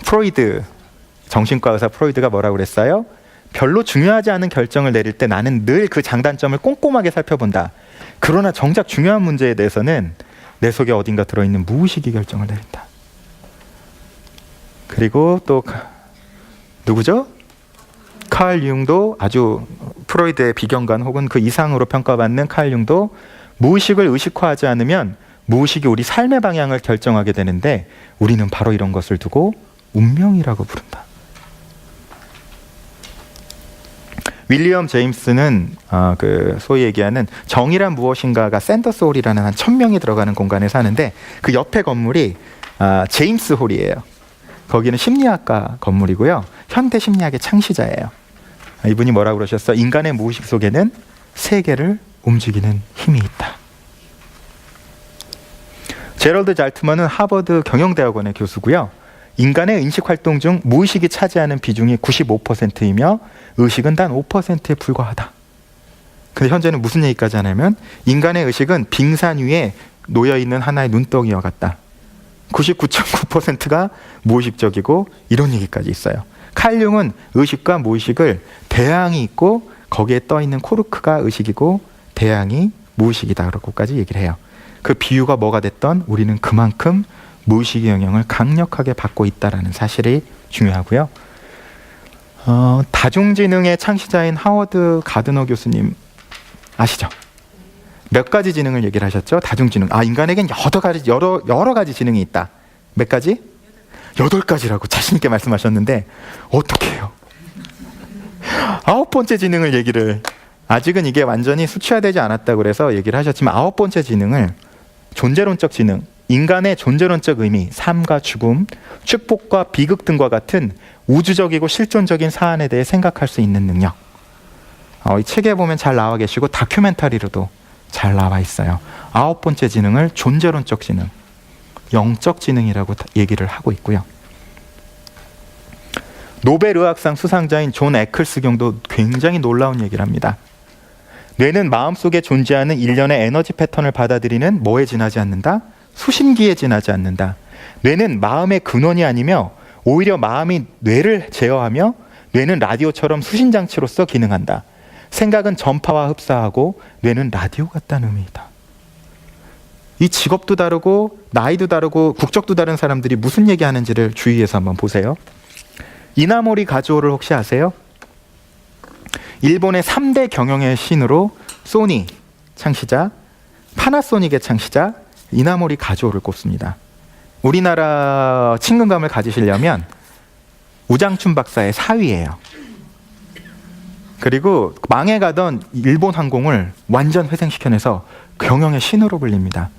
[SPEAKER 2] 프로이드, 정신과 의사 프로이드가 뭐라고 그랬어요? 별로 중요하지 않은 결정을 내릴 때 나는 늘 그 장단점을 꼼꼼하게 살펴본다. 그러나 정작 중요한 문제에 대해서는 내 속에 어딘가 들어있는 무의식이 결정을 내린다. 그리고 또 누구죠? 칼 융도, 아주 프로이드의 비경관 혹은 그 이상으로 평가받는 칼 융도, 무의식을 의식화하지 않으면 무의식이 우리 삶의 방향을 결정하게 되는데 우리는 바로 이런 것을 두고 운명이라고 부른다. 윌리엄 제임스는 그 소위 얘기하는 정의란 무엇인가가 샌더스 홀이라는 한 1000명이 들어가는 공간에 사는데 그 옆에 건물이 제임스 홀이에요. 거기는 심리학과 건물이고요. 현대 심리학의 창시자예요. 이분이 뭐라고 그러셨어요? 인간의 무의식 속에는 세계를 움직이는 힘이 있다. 제럴드 잘트먼은 하버드 경영대학원의 교수고요. 인간의 인식활동 중 무의식이 차지하는 비중이 95%이며 의식은 단 5%에 불과하다. 근데 현재는 무슨 얘기까지 하냐면 인간의 의식은 빙산 위에 놓여있는 하나의 눈덩이와 같다. 99.9%가 무의식적이고 이런 얘기까지 있어요. 칼 융은 의식과 무의식을 대양이 있고 거기에 떠있는 코르크가 의식이고 대양이 무의식이다라고까지 얘기를 해요. 그 비유가 뭐가 됐던 우리는 그만큼 무의식의 영향을 강력하게 받고 있다는 사실이 중요하고요. 다중지능의 창시자인 하워드 가드너 교수님 아시죠? 몇 가지 지능을 얘기를 하셨죠? 다중지능. 인간에겐 여러 가지 지능이 있다. 몇 가지? 8가지라고 자신 있게 말씀하셨는데 어떻게 해요? 9번째 지능을 얘기를, 아직은 이게 완전히 수치화되지 않았다고 그래서 얘기를 하셨지만 9번째 지능을 존재론적 지능, 인간의 존재론적 의미, 삶과 죽음, 축복과 비극 등과 같은 우주적이고 실존적인 사안에 대해 생각할 수 있는 능력. 이 책에 보면 잘 나와 계시고 다큐멘터리로도 잘 나와 있어요. 9번째 지능을 존재론적 지능, 영적 지능이라고 얘기를 하고 있고요. 노벨 의학상 수상자인 존 에클스 경도 굉장히 놀라운 얘기를 합니다. 뇌는 마음속에 존재하는 일련의 에너지 패턴을 받아들이는 뭐에 지나지 않는다? 수신기에 지나지 않는다. 뇌는 마음의 근원이 아니며 오히려 마음이 뇌를 제어하며 뇌는 라디오처럼 수신장치로서 기능한다. 생각은 전파와 흡사하고 뇌는 라디오 같다는 의미이다. 이 직업도 다르고 나이도 다르고 국적도 다른 사람들이 무슨 얘기하는지를 주의해서 한번 보세요. 이나모리 가즈오를 혹시 아세요? 일본의 3대 경영의 신으로 소니 창시자, 파나소닉의 창시자 이나모리 가조를 꼽습니다. 우리나라 친근감을 가지시려면 우장춘 박사의 사위예요. 그리고 망해가던 일본 항공을 완전 회생시켜내서 경영의 신으로 불립니다.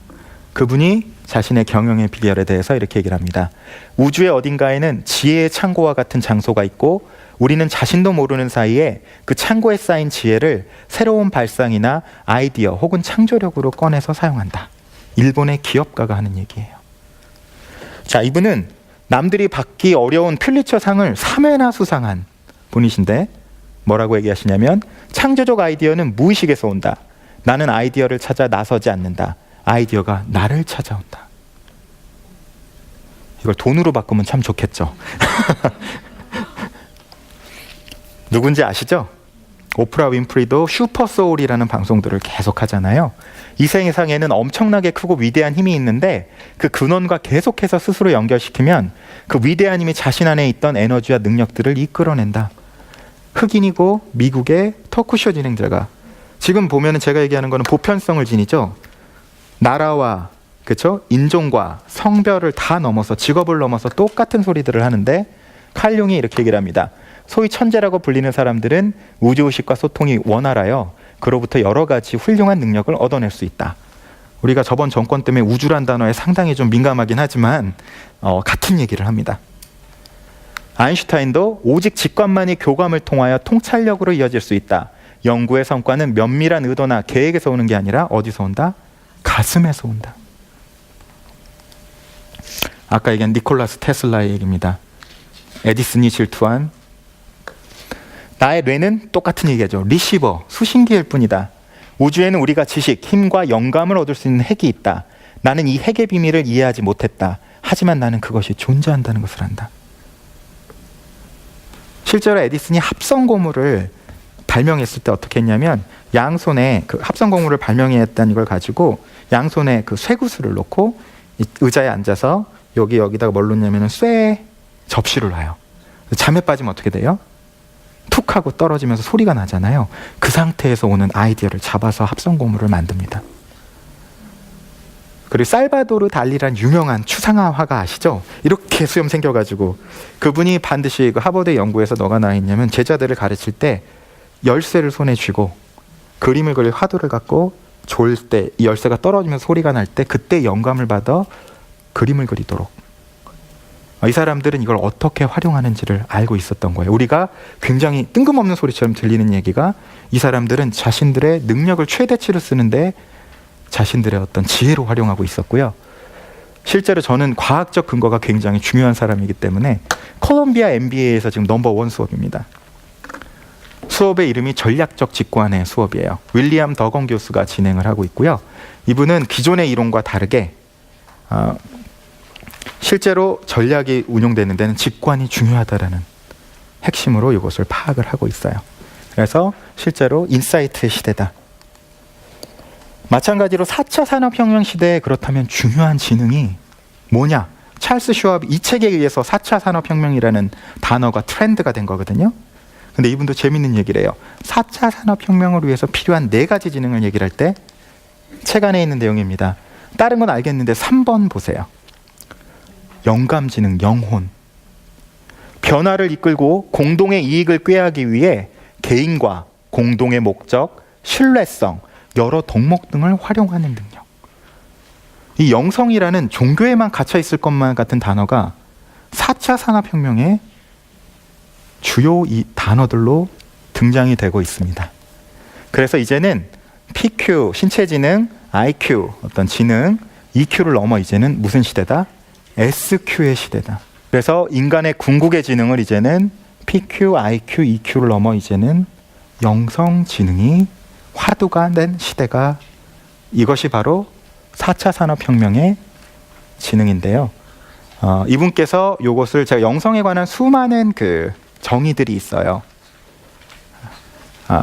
[SPEAKER 2] 그분이 자신의 경영의 비결에 대해서 이렇게 얘기를 합니다. 우주의 어딘가에는 지혜의 창고와 같은 장소가 있고 우리는 자신도 모르는 사이에 그 창고에 쌓인 지혜를 새로운 발상이나 아이디어 혹은 창조력으로 꺼내서 사용한다. 일본의 기업가가 하는 얘기예요. 자, 이분은 남들이 받기 어려운 퓰리처상을 3회나 수상한 분이신데 뭐라고 얘기하시냐면 창조적 아이디어는 무의식에서 온다. 나는 아이디어를 찾아 나서지 않는다. 아이디어가 나를 찾아온다. 이걸 돈으로 바꾸면 참 좋겠죠. 누군지 아시죠? 오프라 윈프리도 슈퍼소울이라는 방송들을 계속 하잖아요. 이 세상에는 엄청나게 크고 위대한 힘이 있는데 그 근원과 계속해서 스스로 연결시키면 그 위대한 힘이 자신 안에 있던 에너지와 능력들을 이끌어낸다. 흑인이고 미국의 토크쇼 진행자가 지금 보면은 제가 얘기하는 거는 보편성을 지니죠. 나라와 그렇죠? 인종과 성별을 다 넘어서 직업을 넘어서 똑같은 소리들을 하는데 칼 융이 이렇게 얘기를 합니다. 소위 천재라고 불리는 사람들은 우주의식과 소통이 원활하여 그로부터 여러 가지 훌륭한 능력을 얻어낼 수 있다. 우리가 저번 정권 때문에 우주란 단어에 상당히 좀 민감하긴 하지만 같은 얘기를 합니다. 아인슈타인도 오직 직관만이 교감을 통하여 통찰력으로 이어질 수 있다. 연구의 성과는 면밀한 의도나 계획에서 오는 게 아니라 어디서 온다? 가슴에서 온다. 아까 얘기한 니콜라스 테슬라의 얘기입니다. 에디슨이 질투한 나의 뇌는 똑같은 얘기죠. 리시버, 수신기일 뿐이다. 우주에는 우리가 지식, 힘과 영감을 얻을 수 있는 핵이 있다. 나는 이 핵의 비밀을 이해하지 못했다. 하지만 나는 그것이 존재한다는 것을 안다. 실제로 에디슨이 합성 고무를 발명했을 때 어떻게 했냐면 양손에 그 합성 고무를 발명했다는 걸 가지고 양손에 그 쇠구슬을 놓고 의자에 앉아서 여기다가 뭘 놓냐면은 쇠 접시를 놔요. 잠에 빠지면 어떻게 돼요? 툭 하고 떨어지면서 소리가 나잖아요. 그 상태에서 오는 아이디어를 잡아서 합성 고무를 만듭니다. 그리고 살바도르 달리란 유명한 추상화 화가 아시죠? 이렇게 수염 생겨가지고 그분이 반드시 그 하버드 연구에서 뭐가 나와 있냐면 제자들을 가르칠 때 열쇠를 손에 쥐고 그림을 그릴 화두를 갖고 졸 때 이 열쇠가 떨어지면서 소리가 날 때 그때 영감을 받아 그림을 그리도록. 이 사람들은 이걸 어떻게 활용하는지를 알고 있었던 거예요. 우리가 굉장히 뜬금없는 소리처럼 들리는 얘기가 이 사람들은 자신들의 능력을 최대치로 쓰는데 자신들의 어떤 지혜로 활용하고 있었고요. 실제로 저는 과학적 근거가 굉장히 중요한 사람이기 때문에 콜롬비아 MBA에서 지금 넘버1 수업입니다. 수업의 이름이 전략적 직관의 수업이에요. 윌리엄 더건 교수가 진행을 하고 있고요. 이분은 기존의 이론과 다르게 실제로 전략이 운용되는 데는 직관이 중요하다라는 핵심으로 이것을 파악을 하고 있어요. 그래서 실제로 인사이트의 시대다. 마찬가지로 4차 산업혁명 시대에 그렇다면 중요한 지능이 뭐냐? 찰스 슈왑 이 책에 의해서 4차 산업혁명이라는 단어가 트렌드가 된 거거든요. 근데 이분도 재밌는 얘기를 해요. 4차 산업혁명을 위해서 필요한 4가지 지능을 얘기를 할 때 책 안에 있는 내용입니다. 다른 건 알겠는데 3번 보세요. 영감지능, 영혼. 변화를 이끌고 공동의 이익을 꾀하기 위해 개인과 공동의 목적, 신뢰성, 여러 덕목 등을 활용하는 능력. 이 영성이라는 종교에만 갇혀 있을 것만 같은 단어가 4차 산업혁명의 주요 이 단어들로 등장이 되고 있습니다. 그래서 이제는 PQ, 신체지능, IQ, 어떤 지능, EQ를 넘어 이제는 무슨 시대다? SQ의 시대다. 그래서 인간의 궁극의 지능을 이제는 PQ, IQ, EQ를 넘어 이제는 영성지능이 화두가 된 시대가 이것이 바로 4차 산업혁명의 지능인데요. 이분께서 이것을 제가 영성에 관한 수많은 그 정의들이 있어요.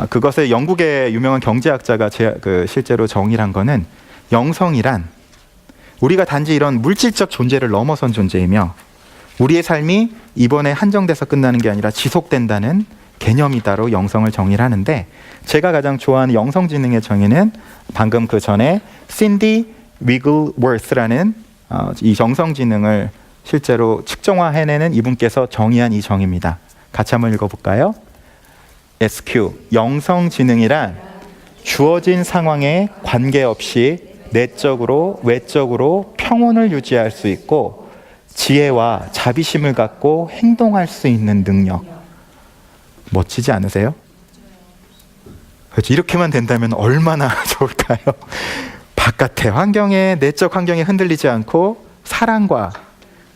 [SPEAKER 2] 그것을 영국의 유명한 경제학자가 실제로 정의한 거는 영성이란 우리가 단지 이런 물질적 존재를 넘어선 존재이며 우리의 삶이 이번에 한정돼서 끝나는 게 아니라 지속된다는 개념이다로 영성을 정의를 하는데, 제가 가장 좋아하는 영성지능의 정의는 방금 그 전에 신디 위글워스라는 이 영성지능을 실제로 측정화해내는 이분께서 정의한 이 정의입니다. 같이 한번 읽어볼까요? SQ, 영성지능이란 주어진 상황에 관계없이 내적으로 외적으로 평온을 유지할 수 있고 지혜와 자비심을 갖고 행동할 수 있는 능력. 멋지지 않으세요? 그렇죠. 이렇게만 된다면 얼마나 좋을까요? 바깥의 환경에, 내적 환경에 흔들리지 않고 사랑과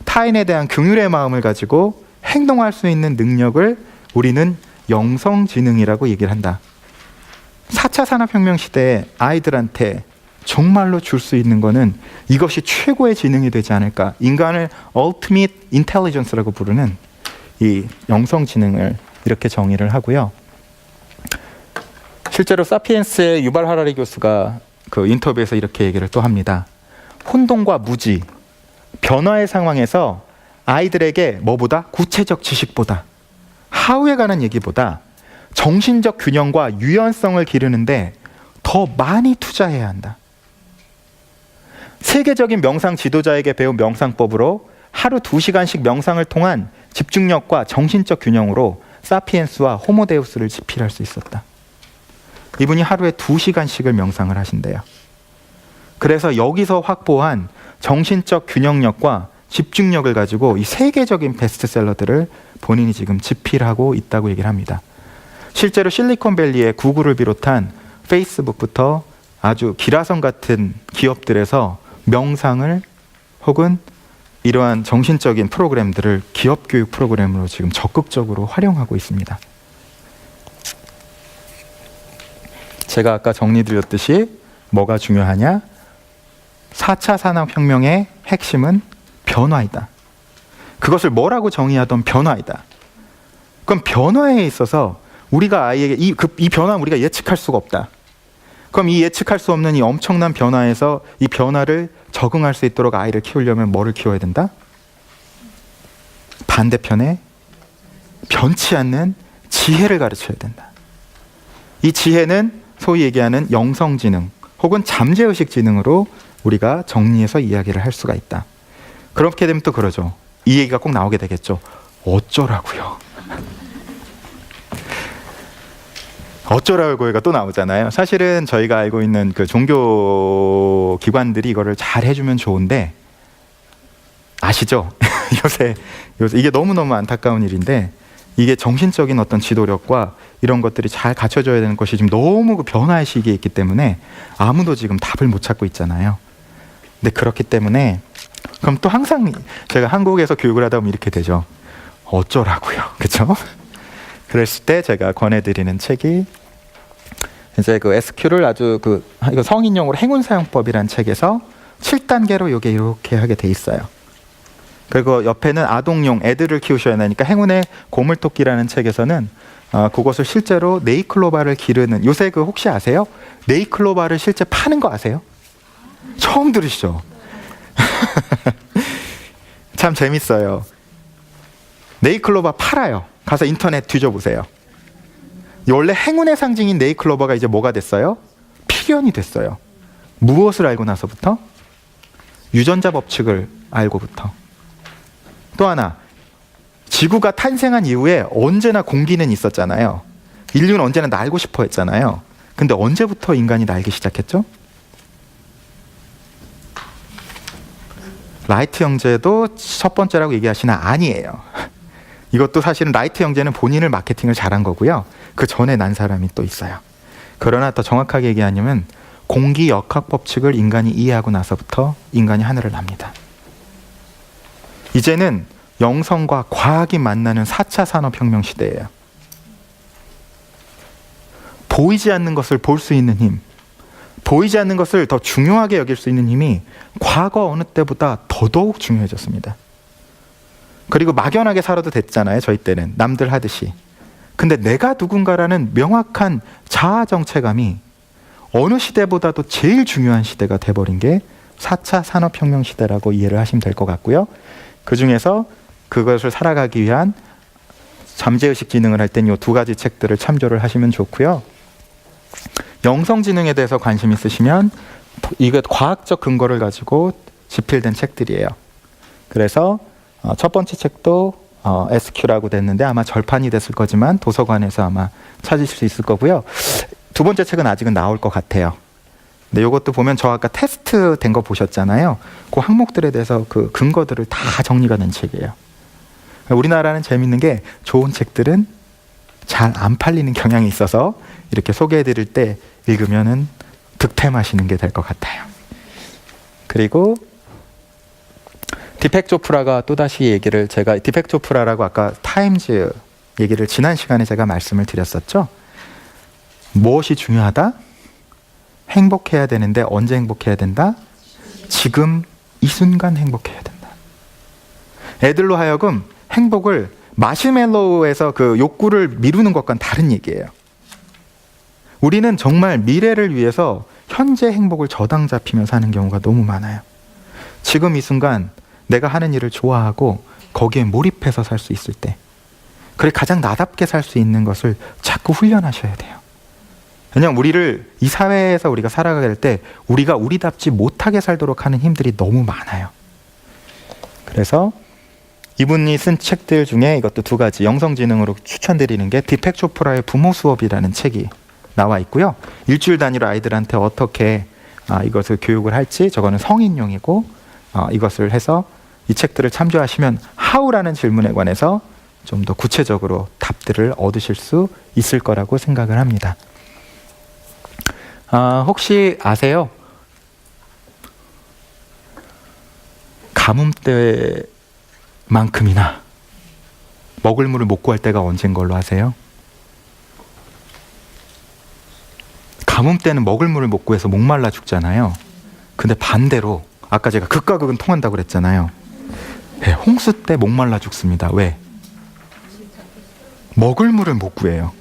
[SPEAKER 2] 타인에 대한 긍휼의 마음을 가지고 행동할 수 있는 능력을 우리는 영성지능이라고 얘기를 한다. 4차 산업혁명 시대에 아이들한테 정말로 줄 수 있는 거는 이것이 최고의 지능이 되지 않을까. 인간을 ultimate intelligence라고 부르는 이 영성지능을 이렇게 정의를 하고요. 실제로 사피엔스의 유발 하라리 교수가 그 인터뷰에서 이렇게 얘기를 또 합니다. 혼돈과 무지, 변화의 상황에서 아이들에게 뭐보다 구체적 지식보다 하우에 관한 얘기보다 정신적 균형과 유연성을 기르는데 더 많이 투자해야 한다. 세계적인 명상 지도자에게 배운 명상법으로 하루 2시간씩 명상을 통한 집중력과 정신적 균형으로 사피엔스와 호모데우스를 지필할 수 있었다. 이분이 하루에 2시간씩을 명상을 하신대요. 그래서 여기서 확보한 정신적 균형력과 집중력을 가지고 이 세계적인 베스트셀러들을 본인이 지금 집필하고 있다고 얘기를 합니다. 실제로 실리콘밸리의 구글을 비롯한 페이스북부터 아주 기라성 같은 기업들에서 명상을 혹은 이러한 정신적인 프로그램들을 기업 교육 프로그램으로 지금 적극적으로 활용하고 있습니다. 제가 아까 정리드렸듯이 뭐가 중요하냐? 4차 산업혁명의 핵심은 변화이다. 그것을 뭐라고 정의하던 변화이다. 그럼 변화에 있어서 우리가 아이에게 이 변화는 우리가 예측할 수가 없다. 그럼 이 예측할 수 없는 이 엄청난 변화에서 이 변화를 적응할 수 있도록 아이를 키우려면 뭐를 키워야 된다? 반대편에 변치 않는 지혜를 가르쳐야 된다. 이 지혜는 소위 얘기하는 영성지능 혹은 잠재의식 지능으로 우리가 정리해서 이야기를 할 수가 있다. 그렇게 되면 또 그러죠. 이 얘기가 꼭 나오게 되겠죠. 어쩌라고요? 어쩌라고가 또 나오잖아요. 사실은 저희가 알고 있는 그 종교 기관들이 이거를 잘 해주면 좋은데 아시죠? 요새 이게 너무너무 안타까운 일인데 이게 정신적인 어떤 지도력과 이런 것들이 잘 갖춰져야 되는 것이 지금 너무 그 변화의 시기에 있기 때문에 아무도 지금 답을 못 찾고 있잖아요. 근데 그렇기 때문에 그럼 또 항상 제가 한국에서 교육을 하다 보면 이렇게 되죠. 어쩌라고요. 그렇죠? 그랬을 때 제가 권해드리는 책이 이제 그 SQ를 아주 이거 성인용으로 행운 사용법이라는 책에서 7단계로 이렇게 하게 돼 있어요. 그리고 옆에는 아동용 애들을 키우셔야 하니까 행운의 고물토끼라는 책에서는 그것을 실제로 네이클로바를 기르는 요새 그 혹시 아세요? 네이클로바를 실제 파는 거 아세요? 처음 들으시죠? 참 재밌어요. 네이클로바 팔아요. 가서 인터넷 뒤져보세요. 원래 행운의 상징인 네이클로바가 이제 뭐가 됐어요? 필연이 됐어요. 무엇을 알고 나서부터? 유전자 법칙을 알고부터. 또 하나, 지구가 탄생한 이후에 언제나 공기는 있었잖아요. 인류는 언제나 날고 싶어 했잖아요. 근데 언제부터 인간이 날기 시작했죠? 라이트 형제도 첫 번째라고 얘기하시나? 아니에요. 이것도 사실은 라이트 형제는 본인을 마케팅을 잘한 거고요. 그 전에 난 사람이 또 있어요. 그러나 더 정확하게 얘기하냐면 공기 역학 법칙을 인간이 이해하고 나서부터 인간이 하늘을 납니다. 이제는 영성과 과학이 만나는 4차 산업혁명 시대예요. 보이지 않는 것을 볼 수 있는 힘, 보이지 않는 것을 더 중요하게 여길 수 있는 힘이 과거 어느 때보다 더더욱 중요해졌습니다. 그리고 막연하게 살아도 됐잖아요. 저희 때는 남들 하듯이. 근데 내가 누군가라는 명확한 자아 정체감이 어느 시대보다도 제일 중요한 시대가 돼버린 게 4차 산업혁명 시대라고 이해를 하시면 될 것 같고요. 그 중에서 그것을 살아가기 위한 잠재의식 지능을 할 때는 이 두 가지 책들을 참조를 하시면 좋고요. 영성지능에 대해서 관심 있으시면 이게 과학적 근거를 가지고 집필된 책들이에요. 그래서 첫 번째 책도 SQ라고 됐는데 아마 절판이 됐을 거지만 도서관에서 아마 찾으실 수 있을 거고요. 두 번째 책은 아직은 나올 것 같아요. 근데 이것도 보면 저 아까 테스트 된 거 보셨잖아요. 그 항목들에 대해서 그 근거들을 다 정리가 된 책이에요. 우리나라는 재밌는 게 좋은 책들은 잘 안 팔리는 경향이 있어서 이렇게 소개해드릴 때 읽으면은 득템하시는 게 될 것 같아요. 그리고 디펙 조프라가 또다시 얘기를 제가 디펙 조프라라고 아까 타임즈 얘기를 지난 시간에 제가 말씀을 드렸었죠. 무엇이 중요하다? 행복해야 되는데 언제 행복해야 된다? 지금 이 순간 행복해야 된다. 애들로 하여금 행복을 마시멜로우에서 그 욕구를 미루는 것과는 다른 얘기예요. 우리는 정말 미래를 위해서 현재 행복을 저당 잡히며 사는 경우가 너무 많아요. 지금 이 순간 내가 하는 일을 좋아하고 거기에 몰입해서 살 수 있을 때, 그래 가장 나답게 살 수 있는 것을 자꾸 훈련하셔야 돼요. 왜냐하면 우리를 이 사회에서 우리가 살아가게 될 때 우리가 우리답지 못하게 살도록 하는 힘들이 너무 많아요. 그래서 이분이 쓴 책들 중에 이것도 두 가지 영성지능으로 추천드리는 게 디펙 조프라의 부모 수업이라는 책이 나와 있고요. 일주일 단위로 아이들한테 어떻게 이것을 교육을 할지, 저거는 성인용이고 이것을 해서 이 책들을 참조하시면 how라는 질문에 관해서 좀 더 구체적으로 답들을 얻으실 수 있을 거라고 생각을 합니다. 혹시 아세요? 가뭄 때만큼이나 먹을 물을 못 구할 때가 언제인 걸로 아세요? 가뭄 때는 먹을 물을 못 구해서 목말라 죽잖아요. 근데 반대로 아까 제가 극과 극은 통한다고 그랬잖아요. 네, 홍수 때 목말라 죽습니다. 왜? 먹을 물을 못 구해요.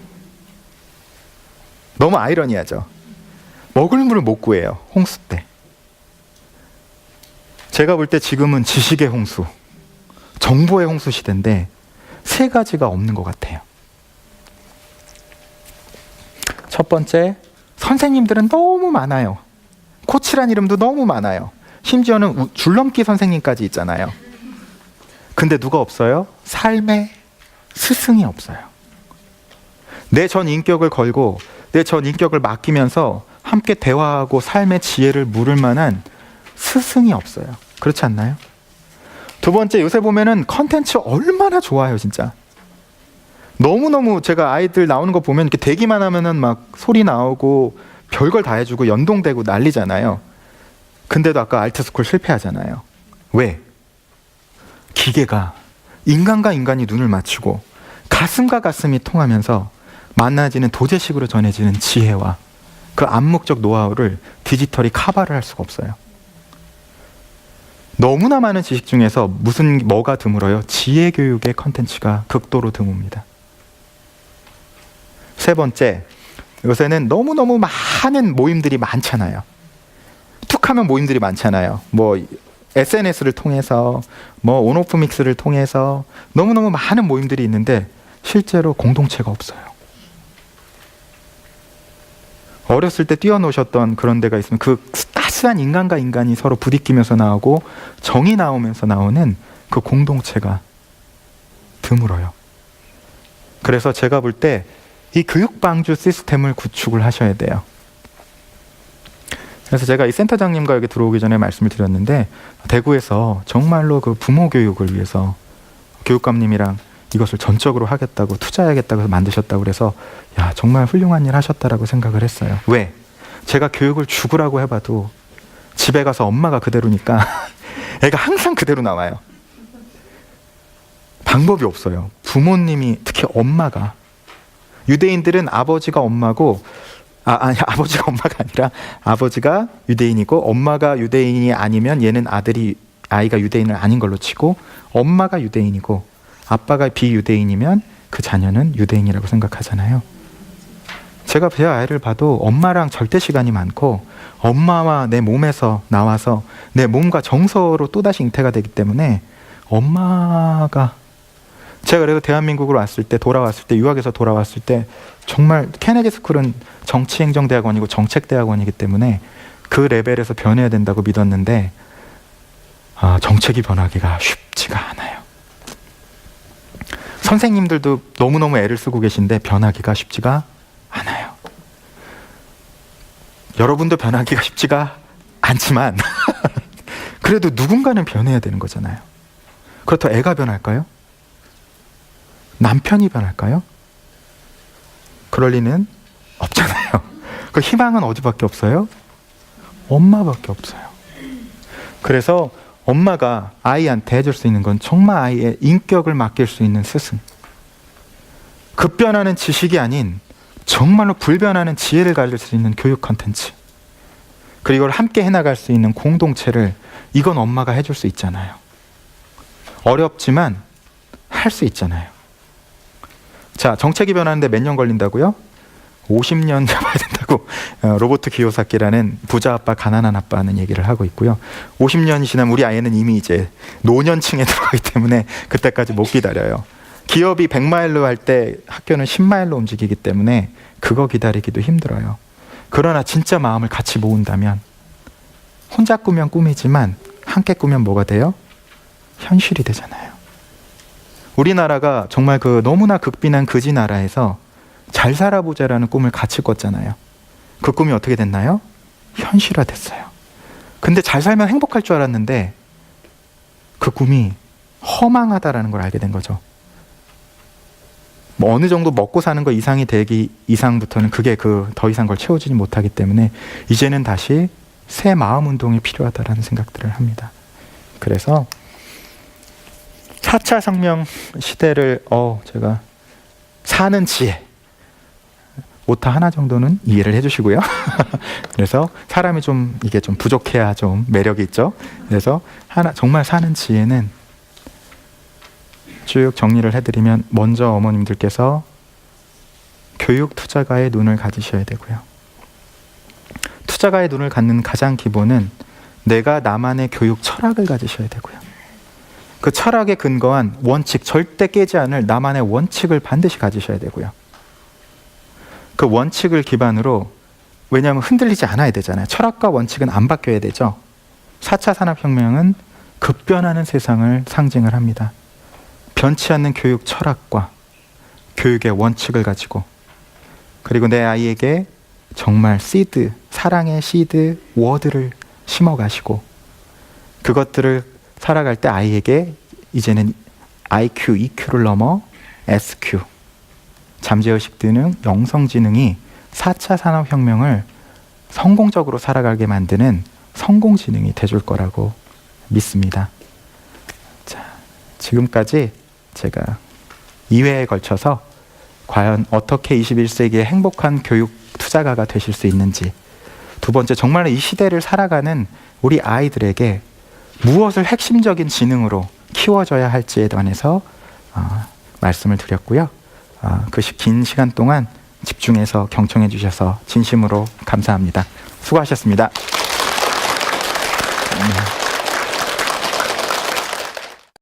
[SPEAKER 2] 너무 아이러니하죠. 먹을 물을 못 구해요. 홍수 때. 제가 볼 때 지금은 지식의 홍수, 정보의 홍수 시대인데 세 가지가 없는 것 같아요. 첫 번째, 선생님들은 너무 많아요. 코치란 이름도 너무 많아요. 심지어는 줄넘기 선생님까지 있잖아요. 근데 누가 없어요? 삶의 스승이 없어요. 내 전 인격을 걸고 내 전 인격을 맡기면서 함께 대화하고 삶의 지혜를 물을 만한 스승이 없어요. 그렇지 않나요? 두 번째, 요새 보면은 컨텐츠 얼마나 좋아요, 진짜. 너무너무 제가 아이들 나오는 거 보면 이렇게 대기만 하면은 막 소리 나오고 별걸 다 해주고 연동되고 난리잖아요. 근데도 아까 알트스쿨 실패하잖아요. 왜? 기계가 인간과 인간이 눈을 맞추고 가슴과 가슴이 통하면서 만나지는 도제식으로 전해지는 지혜와 그 암묵적 노하우를 디지털이 커버를 할 수가 없어요. 너무나 많은 지식 중에서 뭐가 드물어요? 지혜 교육의 컨텐츠가 극도로 드뭅니다. 세 번째, 요새는 너무너무 많은 모임들이 많잖아요. 툭하면 모임들이 많잖아요. 뭐 SNS를 통해서, 뭐 온오프 믹스를 통해서 너무너무 많은 모임들이 있는데 실제로 공동체가 없어요. 어렸을 때 뛰어노셨던 그런 데가 있으면 그 따스한 인간과 인간이 서로 부딪히면서 나오고 정이 나오면서 나오는 그 공동체가 드물어요. 그래서 제가 볼 때 이 교육방주 시스템을 구축을 하셔야 돼요. 그래서 제가 이 센터장님과 여기 들어오기 전에 말씀을 드렸는데 대구에서 정말로 그 부모 교육을 위해서 교육감님이랑 이것을 전적으로 하겠다고 투자해야겠다고 해서 만드셨다고 그래서 야 정말 훌륭한 일 하셨다라고 생각을 했어요. 왜? 제가 교육을 죽으라고 해봐도 집에 가서 엄마가 그대로니까 애가 항상 그대로 나와요. 방법이 없어요. 부모님이, 특히 엄마가, 유대인들은 아버지가 엄마고 아버지가 엄마가 아니라 아버지가 유대인이고 엄마가 유대인이 아니면 얘는 아이가 유대인을 아닌 걸로 치고, 엄마가 유대인이고 아빠가 비유대인이면 그 자녀는 유대인이라고 생각하잖아요. 제가 제 아이를 봐도 엄마랑 절대 시간이 많고 엄마와 내 몸에서 나와서 내 몸과 정서로 또다시 잉태가 되기 때문에 엄마가 제가 그래서 대한민국으로 왔을 때, 돌아왔을 때, 유학에서 돌아왔을 때 정말 케네디 스쿨은 정치행정대학원이고 정책대학원이기 때문에 그 레벨에서 변해야 된다고 믿었는데 정책이 변하기가 쉽지가 않아요. 선생님들도 너무너무 애를 쓰고 계신데 변하기가 쉽지가 않아요. 여러분도 변하기가 쉽지가 않지만 그래도 누군가는 변해야 되는 거잖아요. 그렇다고 애가 변할까요? 남편이 변할까요? 그럴 리는 없잖아요. 그 희망은 어디밖에 없어요? 엄마밖에 없어요. 그래서 엄마가 아이한테 해줄 수 있는 건 정말 아이의 인격을 맡길 수 있는 스승. 급변하는 지식이 아닌 정말로 불변하는 지혜를 가질 수 있는 교육 컨텐츠. 그리고 이걸 함께 해나갈 수 있는 공동체를 이건 엄마가 해줄 수 있잖아요. 어렵지만 할 수 있잖아요. 자, 정책이 변하는데 몇 년 걸린다고요? 50년 잡아야 된다고 로버트 기요사키라는 부자 아빠, 가난한 아빠는 얘기를 하고 있고요. 50년이 지나면 우리 아이는 이미 이제 노년층에 들어가기 때문에 그때까지 못 기다려요. 기업이 100마일로 할 때 학교는 10마일로 움직이기 때문에 그거 기다리기도 힘들어요. 그러나 진짜 마음을 같이 모은다면 혼자 꾸면 꿈이지만 함께 꾸면 뭐가 돼요? 현실이 되잖아요. 우리나라가 정말 그 너무나 극빈한 그지 나라에서 잘 살아보자라는 꿈을 같이 꿨잖아요. 그 꿈이 어떻게 됐나요? 현실화 됐어요. 근데 잘 살면 행복할 줄 알았는데 그 꿈이 허망하다라는 걸 알게 된 거죠. 뭐 어느 정도 먹고 사는 거 이상이 되기 이상부터는 그게 더 이상 걸 채워주지 못하기 때문에 이제는 다시 새 마음 운동이 필요하다라는 생각들을 합니다. 그래서 4차 혁명 시대를 제가 사는 지혜 오타 하나 정도는 이해를 해주시고요. 그래서 사람이 좀 이게 좀 부족해야 좀 매력이 있죠. 그래서 정말 사는 지혜는 쭉 정리를 해드리면 먼저 어머님들께서 교육 투자가의 눈을 가지셔야 되고요. 투자가의 눈을 갖는 가장 기본은 내가 나만의 교육 철학을 가지셔야 되고요. 그 철학에 근거한 원칙, 절대 깨지 않을 나만의 원칙을 반드시 가지셔야 되고요. 그 원칙을 기반으로, 왜냐하면 흔들리지 않아야 되잖아요. 철학과 원칙은 안 바뀌어야 되죠. 4차 산업혁명은 급변하는 세상을 상징을 합니다. 변치 않는 교육 철학과 교육의 원칙을 가지고, 그리고 내 아이에게 정말 시드, 사랑의 시드 워드를 심어가시고, 그것들을 살아갈 때 아이에게 이제는 IQ, EQ를 넘어 SQ, 잠재의식 지능, 영성지능이 4차 산업혁명을 성공적으로 살아가게 만드는 성공지능이 돼줄 거라고 믿습니다. 자, 지금까지 제가 2회에 걸쳐서 과연 어떻게 21세기의 행복한 교육 투자가가 되실 수 있는지, 두 번째, 정말 이 시대를 살아가는 우리 아이들에게 무엇을 핵심적인 지능으로 키워줘야 할지에 관해서 말씀을 드렸고요. 그 긴 시간 동안 집중해서 경청해 주셔서 진심으로 감사합니다. 수고하셨습니다.